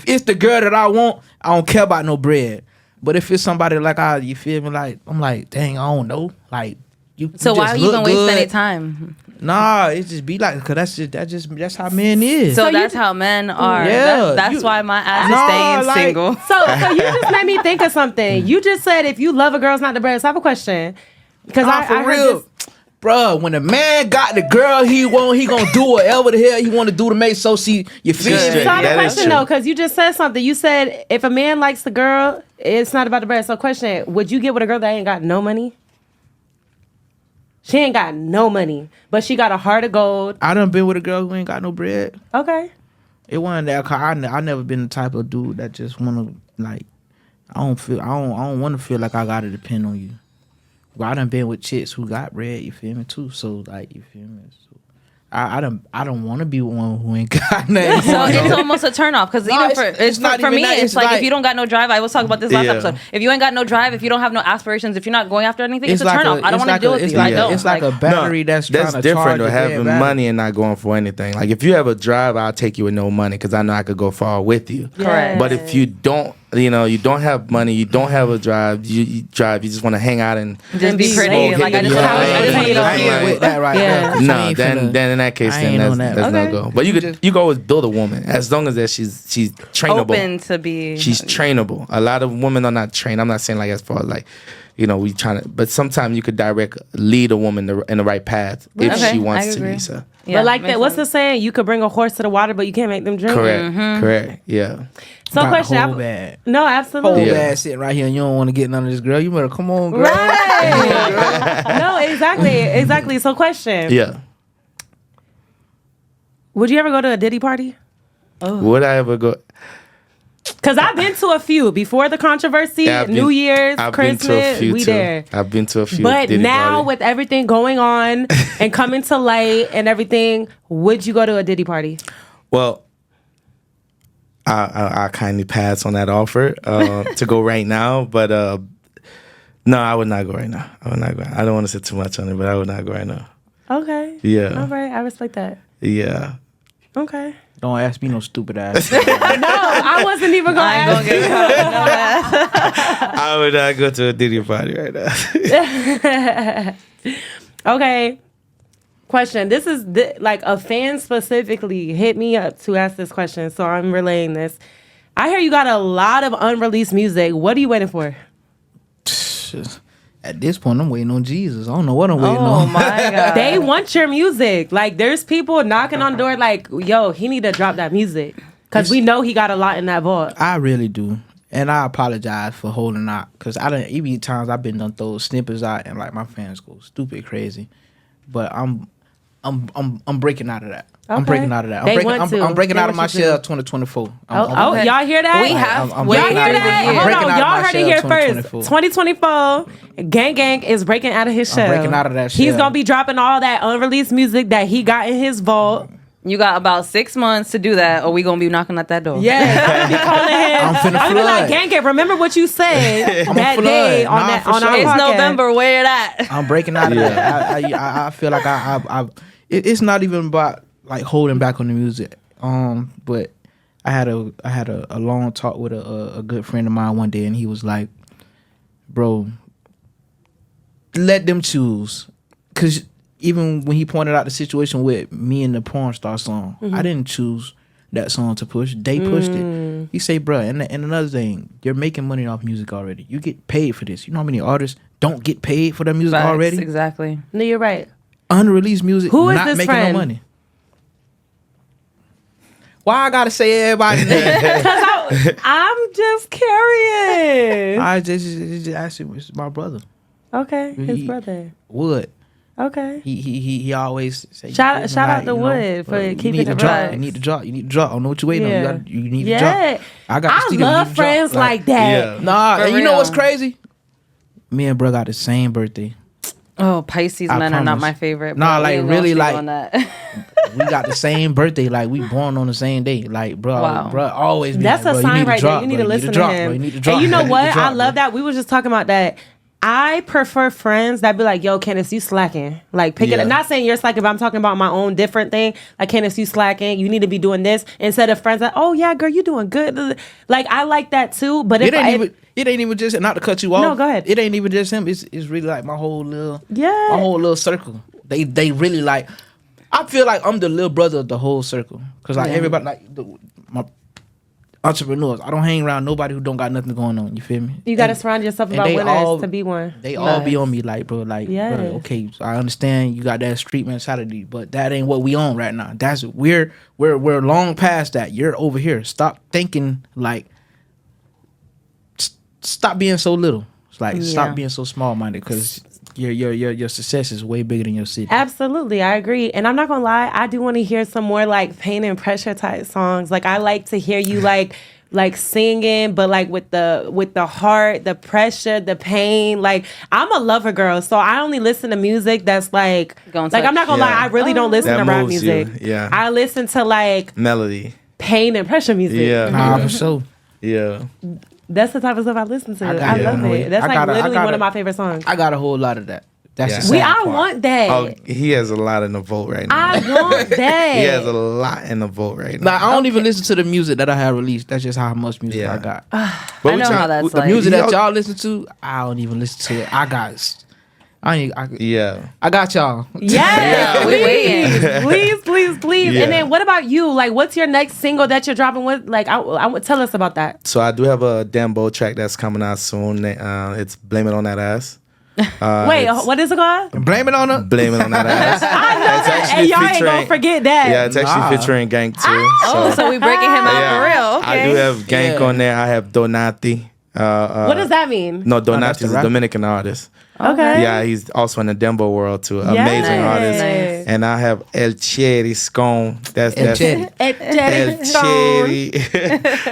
it's the girl that I want, I don't care about no bread. But if it's somebody like you feel me? Like I'm like, dang, I don't know. Like you. So you why just you even look waste any good. time? Nah, it just be like, cause that's how men is. So that's how men are. Yeah, That's why my ass Nah, is staying like- single. So you just made me think of something. You just said if you love a girl, it's not the bread. So I have a question. Because Nah, I for heard real. this. Bruh, when a man got the girl he want, he gonna do whatever the hell he want to do to make so see you feel Good. me? So I have a That is question true. though, because you just said something. You said if a man likes the girl, it's not about the bread. So question, would you get with a girl that ain't got no money? She ain't got no money, but she got a heart of gold. I done been with a girl who ain't got no bread. Okay. It wasn't that. Cause I never been the type of dude that just wanna like. I don't want to feel like I gotta depend on you. Well, I done been with chicks who got bread. You feel me too? So like, you feel me? So I don't want to be one who ain't got nothing. So it's almost a turn off because even for me, it's like if you don't got no drive. I was talking about this last episode. If you ain't got no drive, if you don't have no aspirations, if you're not going after anything, it's a turn off. I don't want to deal with you. It's like a battery that's different to having money and not going for anything. Like if you have a drive, I'll take you with no money because I know I could go far with you. Correct. But if you don't, you don't have money, you don't have a drive, you just want to hang out and just be pretty. Like I ain't with that right now. No, then in that case, then that's no go. But you can always build a woman as long as that she's trainable. Open to be. She's trainable. A lot of women are not trained. I'm not saying like as far as like, we trying to, but sometimes you could lead a woman in the right path if she wants to be. So. Yeah, but like that, what's the saying? You could bring a horse to the water, but you can't make them drink. Correct. Yeah. So question. No, absolutely. Whole bad sitting right here and you don't want to get none of this, girl. You better come on, girl. Right. No, exactly. So question. Yeah. Would you ever go to a Diddy party? Would I ever go? Because I've been to a few before the controversy, New Year's, Christmas, we there. I've been to a few. But Diddy now party. with everything going on and coming to light and everything, would you go to a Diddy party? Well, I kindly pass on that offer to go right now. But no, I would not go right now. I don't want to say too much on it, but I would not go right now. Okay. Yeah. All right. I respect that. Yeah. Okay. Don't ask me no stupid ass. No, I wasn't even going to ask you. I would not go to a Diddy party right now. Okay. Question. This is like a fan specifically hit me up to ask this question, so I'm relaying this. I hear you got a lot of unreleased music. What are you waiting for? At this point, I'm waiting on Jesus. I don't know what I'm waiting on. Oh my God. They want your music. Like, there's people knocking on the door like, yo, he need to drop that music. Because we know he got a lot in that vault. I really do. And I apologize for holding out. Because even times I've been done throw snippets out and like my fans go stupid crazy. But I'm breaking out of that. Okay. I'm breaking out of that. I'm breaking out of my shell 2024. Y'all hear that? We have. Y'all hear that? Hold on. Y'all heard it here first. 2024, Gank Gank is breaking out of his shell. I'm breaking out of that shell. He's going to be dropping all that unreleased music that he got in his vault. You got about 6 months to do that, or we gonna be knocking at that door. Yeah, I'm gonna be calling him. I'm gonna be like, Gank Gank, remember what you said that day on our podcast. It's November. Where that? I'm breaking out of that. I feel like it's not even about like holding back on the music. But I had a long talk with a good friend of mine one day, and he was like, "Bro, let them choose," because even when he pointed out the situation with me and the porn star song, I didn't choose that song to push. They pushed it. He say, "Bro," and another thing, you're making money off music already. You get paid for this. You know how many artists don't get paid for their music already? Exactly. No, you're right. Unreleased music, who is not this making friend? no money. Why I gotta say everybody's name? Because I'm just curious. I just asked him. It's my brother. Okay, his brother. Wood. Okay. He always say shout out to Wood for keeping it real. You need to drop. I don't know what you're waiting on. You need to drop. I love friends like that. Yeah. Nah, and you know what's crazy? Me and bro got the same birthday. Oh, Pisces men are not my favorite. Nah, like really, like on that. we got the same birthday. Like we born on the same day. Like bro, always. Be that's like, a sign right there. You need to listen to him. You need to drop. And you know what? I love that. We was just talking about that. I prefer friends that be like, yo, Candace, you slacking. Like, pick it up. Not saying you're slacking, but I'm talking about my own different thing. Like, Candace, you slacking. You need to be doing this. Instead of friends like, oh, yeah, girl, you doing good. Like, I like that too. But it ain't even just, not to cut you off. No, go ahead. It ain't even just him. It's really like my whole little circle. They really like, I feel like I'm the little brother of the whole circle. Because like everybody, like my entrepreneurs, I don't hang around nobody who don't got nothing going on. You feel me? You got to surround yourself about winners to be one. They all be on me like, bro, bro, okay, so I understand you got that street mentality, but that ain't what we on right now. That's we're long past that. You're over here. Stop thinking like, stop being so little. It's like stop being so small minded because your success is way bigger than your city. Absolutely, I agree. And I'm not gonna lie, I do want to hear some more like pain and pressure type songs. Like I like to hear you like like singing, but like with the heart, the pressure, the pain. Like I'm a lover girl, so I only listen to music that's like I'm not gonna lie, I really don't listen to rap music. Yeah, I listen to like melody, pain and pressure music. Yeah, Nah, for sure. Yeah. That's the type of stuff I listen to. I love it. That's literally one of my favorite songs. I got a whole lot of that. That's I want that. Oh, he has a lot in the vote right now. I want that. He has a lot in the vote right now. Like, I don't even listen to the music that I have released. That's just how much music I got. I know how that's the like. music that y'all listen to, I don't even listen to it. I got y'all. Yeah, we waiting. please. Yeah. And then what about you? Like, what's your next single that you're dropping with? Like, I would tell us about that. So I do have a Dembo track that's coming out soon. It's Blame It On That Ass. Wait, what is it called? Blame it on her. Blame It On That Ass. I know that. And y'all ain't gonna forget that. Yeah, it's actually featuring Gank too. Oh, so we breaking him out for real. Okay. I do have Gank on there. I have Donati. What does that mean? No, Donati is a Dominican artist. Okay. Yeah, he's also in the Dembo world too. Amazing artist. Nice. And I have El Cherry Scone. That's El Cherry.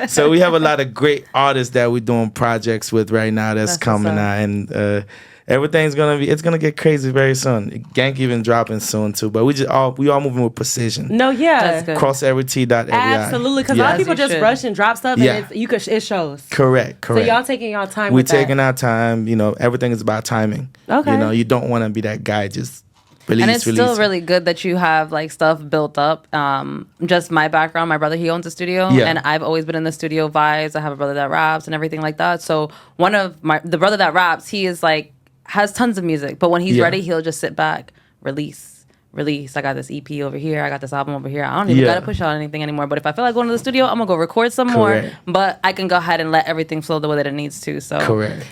So we have a lot of great artists that we're doing projects with right now that's coming out, and everything's gonna get crazy very soon. Gank even dropping soon too. But we all moving with precision. No, yeah. That's good. Cross every T, dot every I. Absolutely, because a lot of people just rush and drop stuff, and it shows. Correct. So y'all taking y'all time. We're taking our time. You know, everything is about timing. Okay. You know, you don't want to be that guy just release. And it's still really good that you have like stuff built up. Just my background, my brother, he owns a studio, and I've always been in the studio vibes. I have a brother that raps and everything like that. So the brother that raps, he is like has tons of music, but when he's ready, he'll just sit back, release. I got this EP over here. I got this album over here. I don't even gotta push out anything anymore. But if I feel like going to the studio, I'm gonna go record some more. But I can go ahead and let everything flow the way that it needs to. So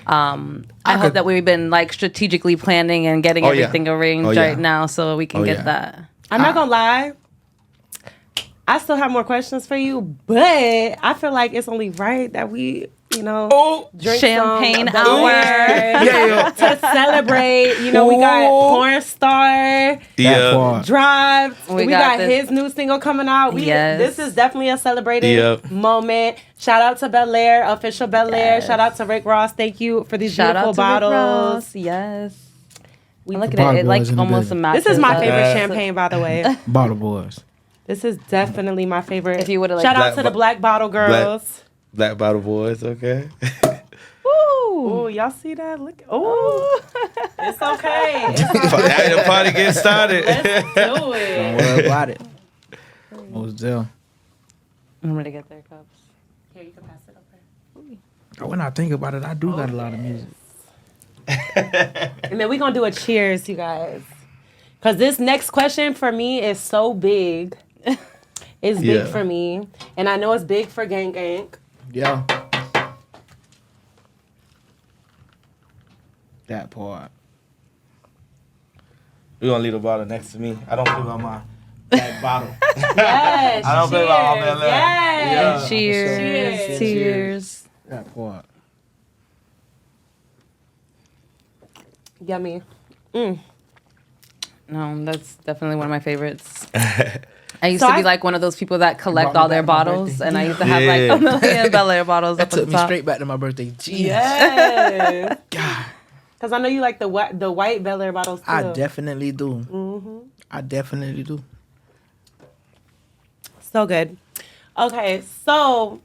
I hope that we've been like strategically planning and getting everything arranged right now so we can get that. I'm not gonna lie. I still have more questions for you, but I feel like it's only right that we, drink champagne hour to celebrate. We got Porn Star, Drive. We got his new single coming out. This is definitely a celebrated moment. Shout out to Bel Air, official Bel Air. Shout out to Rick Ross. Thank you for these beautiful bottles. Yes. We look at it like almost a match. This is my favorite champagne, by the way. Bottle Boys. This is definitely my favorite. If you would have shout out to the Black Bottle Girls. Black Bottle Boys, okay. Ooh, y'all see that? Look. Ooh. It's okay. The party gets started. Let's do it. Don't worry about it. Most deal. I'm ready to get their cups. Here, you can pass it over. When I think about it, I do got a lot of music. And then we're going to do a cheers, you guys. Because this next question for me is so big. It's big for me. And I know it's big for Gank Gank. Yeah. That part. We're going to leave the bottle next to me. I don't play about my black bottle. Yes. I don't play about my black. Yes. Cheers. Cheers. That part. Yummy. No, that's definitely one of my favorites. I used to be like one of those people that collect all their bottles, and I used to have like a million Bel Air bottles that up at the top. took me straight back to my birthday. Jeez. Yes. God. Because I know you like the white Bel Air bottles too. I definitely do. Mm-hmm. I definitely do. So good. Okay, so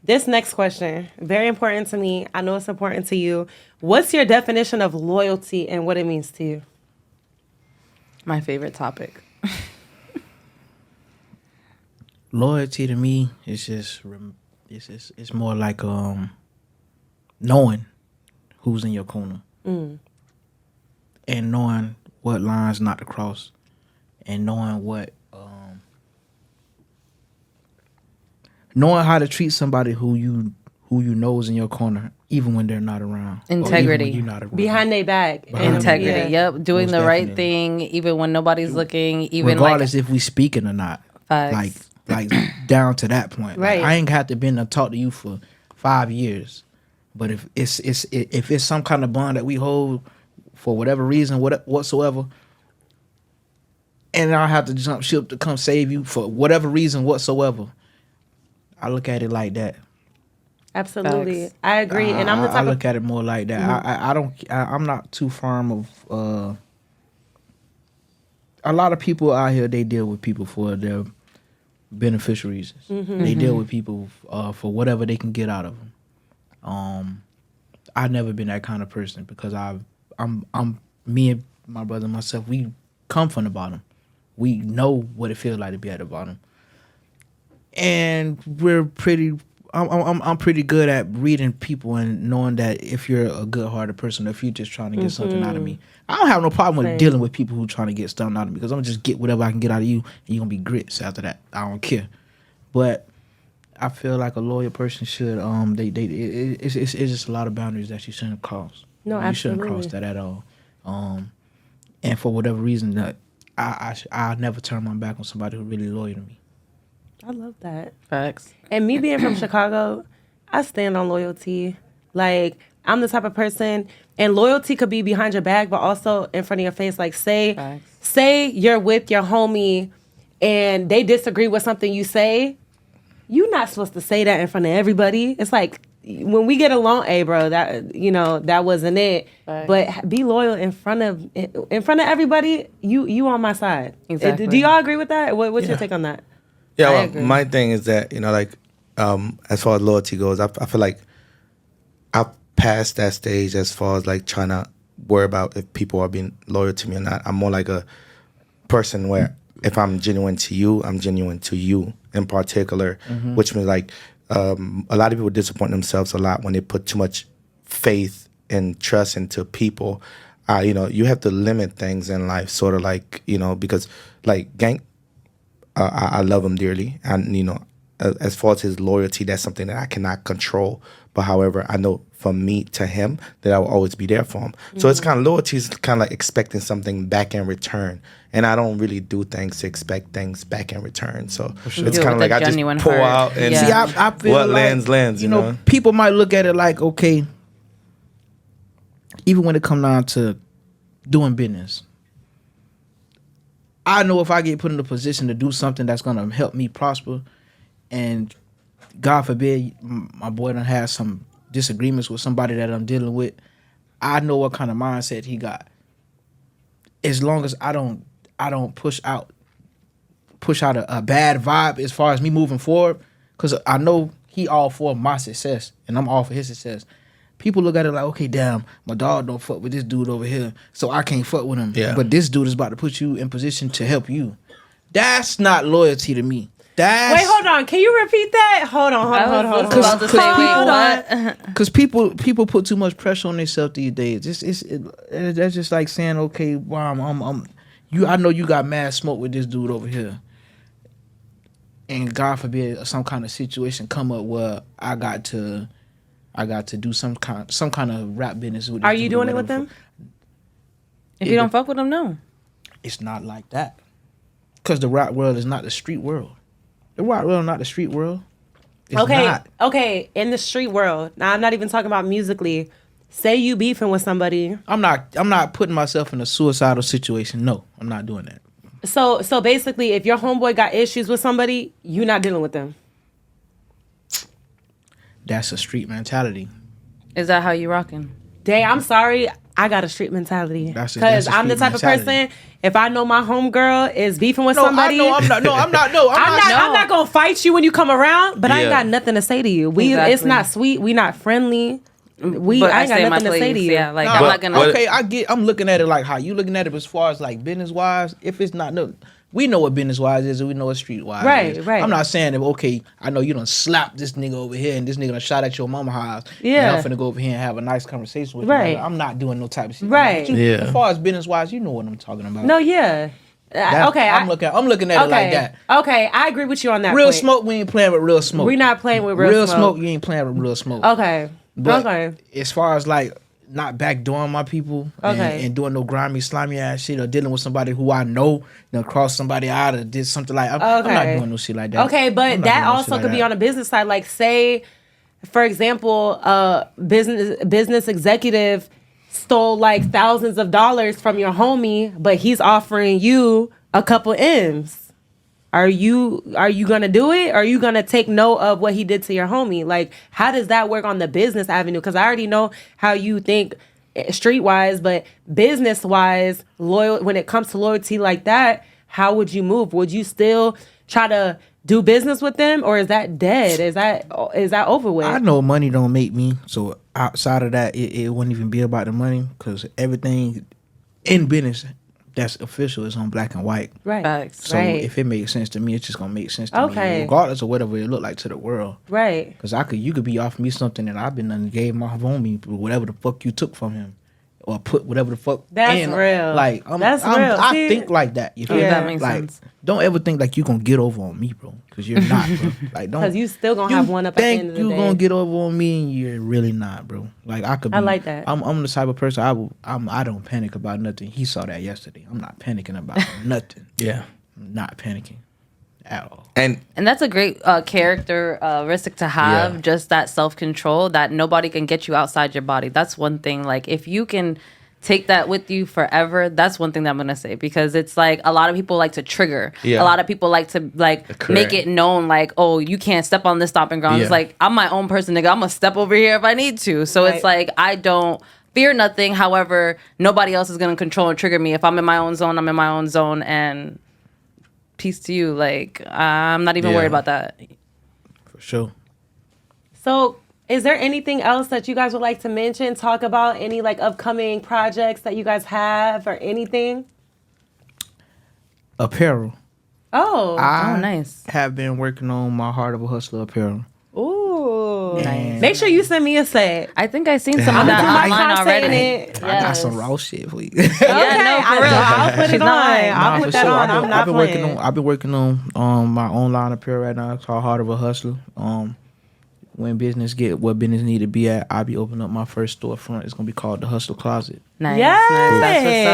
this next question, very important to me. I know it's important to you. What's your definition of loyalty and what it means to you? My favorite topic. Loyalty to me is just it's more like knowing who's in your corner and knowing what lines not to cross and knowing knowing how to treat somebody who you know is in your corner even when they're not around. Integrity. You're not around. Behind their back. Integrity. Yep. Doing Most the right definitely. thing even when nobody's looking. Even regardless if we speaking or not. Facts. Like down to that point. Right. Like, I ain't had to been to talk to you for 5 years, but if it's some kind of bond that we hold for whatever reason, whatsoever, and I have to jump ship to come save you for whatever reason whatsoever, I look at it like that. Absolutely. Facts. I agree. And I'm the type I look at it more like that. I'm not too firm of a lot of people out here, they deal with people for their beneficial reasons. They deal with people for whatever they can get out of them. I've never been that kind of person because I'm me and my brother and myself, we come from the bottom. We know what it feels like to be at the bottom. And I'm pretty good at reading people and knowing that if you're a good-hearted person, if you're just trying to get something out of me, I don't have no problem with dealing with people who are trying to get something out of me because I'm gonna just get whatever I can get out of you, and you're gonna be grits after that. I don't care. But I feel like a loyal person should. It's just a lot of boundaries that you shouldn't cross. No, you shouldn't cross that at all. And for whatever reason, that I never turn my back on somebody who's really loyal to me. I love that. Facts. And me being from Chicago, I stand on loyalty. Like, I'm the type of person, and loyalty could be behind your back, but also in front of your face. Like, say you're with your homie and they disagree with something you say. You're not supposed to say that in front of everybody. It's like, when we get along, hey, bro, that wasn't it. Right. But be loyal in front of everybody. You on my side. Exactly. Do y'all agree with that? What's your take on that? Yeah, well, my thing is that, as far as loyalty goes, I feel like I've passed that stage as far as like trying to worry about if people are being loyal to me or not. I'm more like a person where if I'm genuine to you, I'm genuine to you in particular, which means like a lot of people disappoint themselves a lot when they put too much faith and trust into people. You have to limit things in life, sort of like, because like Gank, I love him dearly, and as far as his loyalty, that's something that I cannot control. But however, I know from me to him that I will always be there for him. So it's kind of loyalty is kind of like expecting something back in return, and I don't really do things to expect things back in return. So it's kind of like I just pour out and see. I feel what like, lands. People might look at it like, okay, even when it comes down to doing business. I know if I get put in a position to do something that's going to help me prosper, and God forbid my boy done have some disagreements with somebody that I'm dealing with, I know what kind of mindset he got. As long as I don't push out a bad vibe as far as me moving forward, because I know he all for my success and I'm all for his success. People look at it like, okay, damn, my dog don't fuck with this dude over here, so I can't fuck with him. Yeah. But this dude is about to put you in position to help you. That's not loyalty to me. Wait, hold on. Can you repeat that? Hold on. Because people put too much pressure on themselves these days. That's just like saying, okay, wow, I know you got mad smoke with this dude over here, and God forbid some kind of situation come up where I got to do some kind of rap business with. Are you doing it with them? If you don't fuck with them, no. It's not like that. Because the rap world is not the street world. The rap world is not the street world. It's not. Okay. In the street world, now I'm not even talking about musically. Say you beefing with somebody. I'm not putting myself in a suicidal situation. No, I'm not doing that. So basically, if your homeboy got issues with somebody, you're not dealing with them. That's a street mentality. Is that how you rocking? Day, I'm sorry. I got a street mentality. Because I'm the type mentality. of person, if I know my homegirl is beefing with somebody. I'm not going to fight you when you come around, but I ain't got nothing to say to you. It's not sweet. We not friendly. I ain't got nothing to say to you. Yeah, like, I'm not going to. Okay, I'm looking at it like how you looking at it as far as like business-wise. If it's not, no. We know what business-wise is and we know what street-wise is. Right. I'm not saying that, okay, I know you done slapped this nigga over here and this nigga done shot at your mama house. Yeah. And I'm finna go over here and have a nice conversation with you. I'm not doing no type of shit. Right. As far as business-wise, you know what I'm talking about. No, yeah. I'm looking at it like that. Okay, I agree with you on that Real point. smoke, we ain't playing with real smoke. We're not playing with real smoke. Real smoke, you ain't playing with real smoke. Okay. But as far as like not backdooring my people and doing no grimy, slimy ass shit or dealing with somebody who I know, cross somebody out or did something like I'm not doing no shit like that. Okay, but that also could be on a business side. Like say, for example, business executive stole like thousands of dollars from your homie, but he's offering you a couple M's. Are you gonna do it? Or are you gonna take note of what he did to your homie? Like, how does that work on the business avenue? Because I already know how you think streetwise, but business-wise, loyal. When it comes to loyalty like that, how would you move? Would you still try to do business with them, or is that dead? Is that over with? I know money don't make me, so outside of that, it wouldn't even be about the money, because everything in business that's official is on black and white. Right. So if it makes sense to me, it's just gonna make sense to me, regardless of whatever it look like to the world. Right. Because you could be offering me something that I've been done gave my homie whatever the fuck you took from him, or put whatever the fuck. That's in. real. Like real. I think like that. You feel me? That makes sense. Don't ever think like you gonna get over on me, bro. Because you're not, bro. Like, don't. Because you still gonna have one up at the end of the day. You gonna get over on me, and you're really not, bro. Like I could. I like that. I'm the type of person I don't panic about nothing. He saw that yesterday. I'm not panicking about nothing. Yeah, I'm not panicking at all. And that's a great characteristic to have. Just that self-control that nobody can get you outside your body. That's one thing. Like if you can take that with you forever, that's one thing that I'm gonna say, because it's like a lot of people like to trigger. A lot of people like to make it known like, oh, you can't step on this stomping ground. It's like, I'm my own person, nigga. I'm gonna step over here if I need to. So it's like, I don't fear nothing. However, nobody else is gonna control and trigger me. If I'm in my own zone, I'm in my own zone, and peace to you. Like, I'm not even worried about that. For sure. So is there anything else that you guys would like to mention? Talk about any like upcoming projects that you guys have or anything? Apparel. Oh, nice. Have been working on my Heart of a Hustler apparel. Ooh, nice. Make sure you send me a set. I think I seen some of that online already. I got some raw shit for you. Okay, no, for real. I'll put it on. I'll put that sure. on. I'm not playing. I've been working on my online apparel right now. It's called Heart of a Hustler. When business get what business need to be at, I'll be opening up my first storefront. It's gonna be called the Hustle Closet. Nice. Yes. That's what's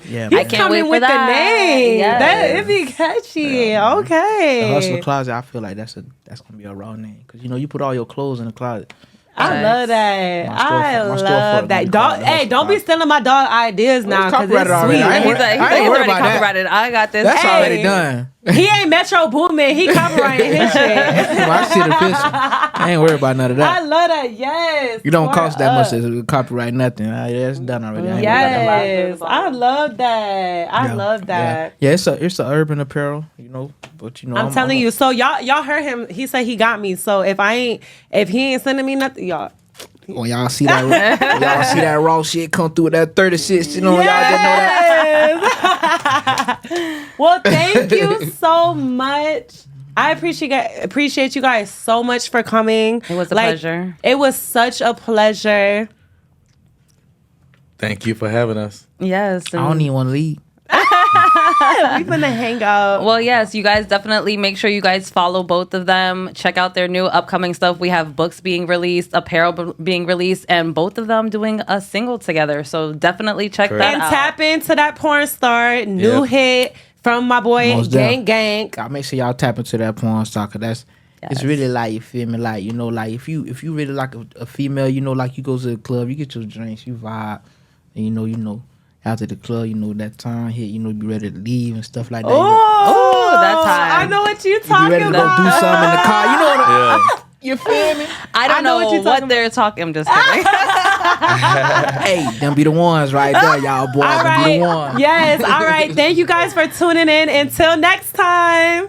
up. Yeah, He's I can't wait coming for with that. the name. Yes. That it'd be catchy. Yeah. Okay. The Hustle Closet. I feel like that's gonna be a raw name, because you put all your clothes in the closet. I love that. I love that. Dog, don't be stealing my dog ideas now, because it's sweet. I ain't worried about that. Copyrighted. I got this. That's already done. He ain't Metro Boomin. He copyrighting his shit. My shit official. I ain't worried about none of that. I love that. Yes. You don't cost that much to copyright nothing. It's done already. Yes. I love that. I love that. Yeah, it's a urban apparel, but I'm telling you. So y'all heard him. He said he got me. So if he ain't sending me nothing, y'all. When y'all see that raw shit come through with that 36, y'all just know that. Well, thank you so much. I appreciate you guys so much for coming. It was a pleasure. It was such a pleasure. thank you for having us. Yes. I don't even want to leave. We finna hang out. Well, yes, you guys definitely make sure you guys follow both of them. Check out their new upcoming stuff. We have books being released, apparel being released, and both of them doing a single together. So definitely check that and out. tap into that porn star new hit from my boy Gank Gank. I make sure y'all tap into that porn star, because it's really like, you feel me, like, like if you really like a female, like you go to the club, you get your drinks, you vibe, and you know. After the club, that time hit, be ready to leave and stuff like that. Oh, that time. I know what you talking ready to about. go do something in the car. You feel me? I don't know what they're talking. I'm just kidding. Hey, them be the ones right there, y'all boys. All Them right. be the ones. Yes. All right. Thank you guys for tuning in. Until next time.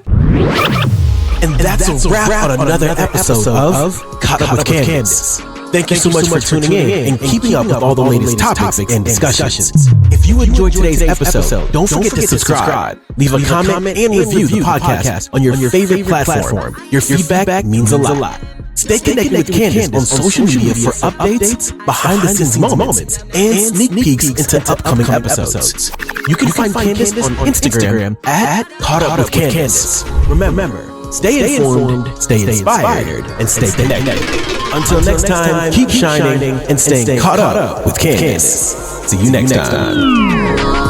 And that's a wrap on another episode of Caught Up with Candace. Thank you so much for tuning in and keeping up with all the latest topics and discussions. If you enjoyed today's episode, don't forget to subscribe, leave a comment, and review the podcast on your favorite platform. Your feedback means a lot. Stay connected with Candace on social media for updates, behind-the-scenes moments, and sneak peeks into upcoming episodes. You can find Candace on Instagram at Caught Up with Candace. Remember, stay informed, stay inspired, and stay connected. Until next time, keep shining and staying caught up with Candace. See you next time.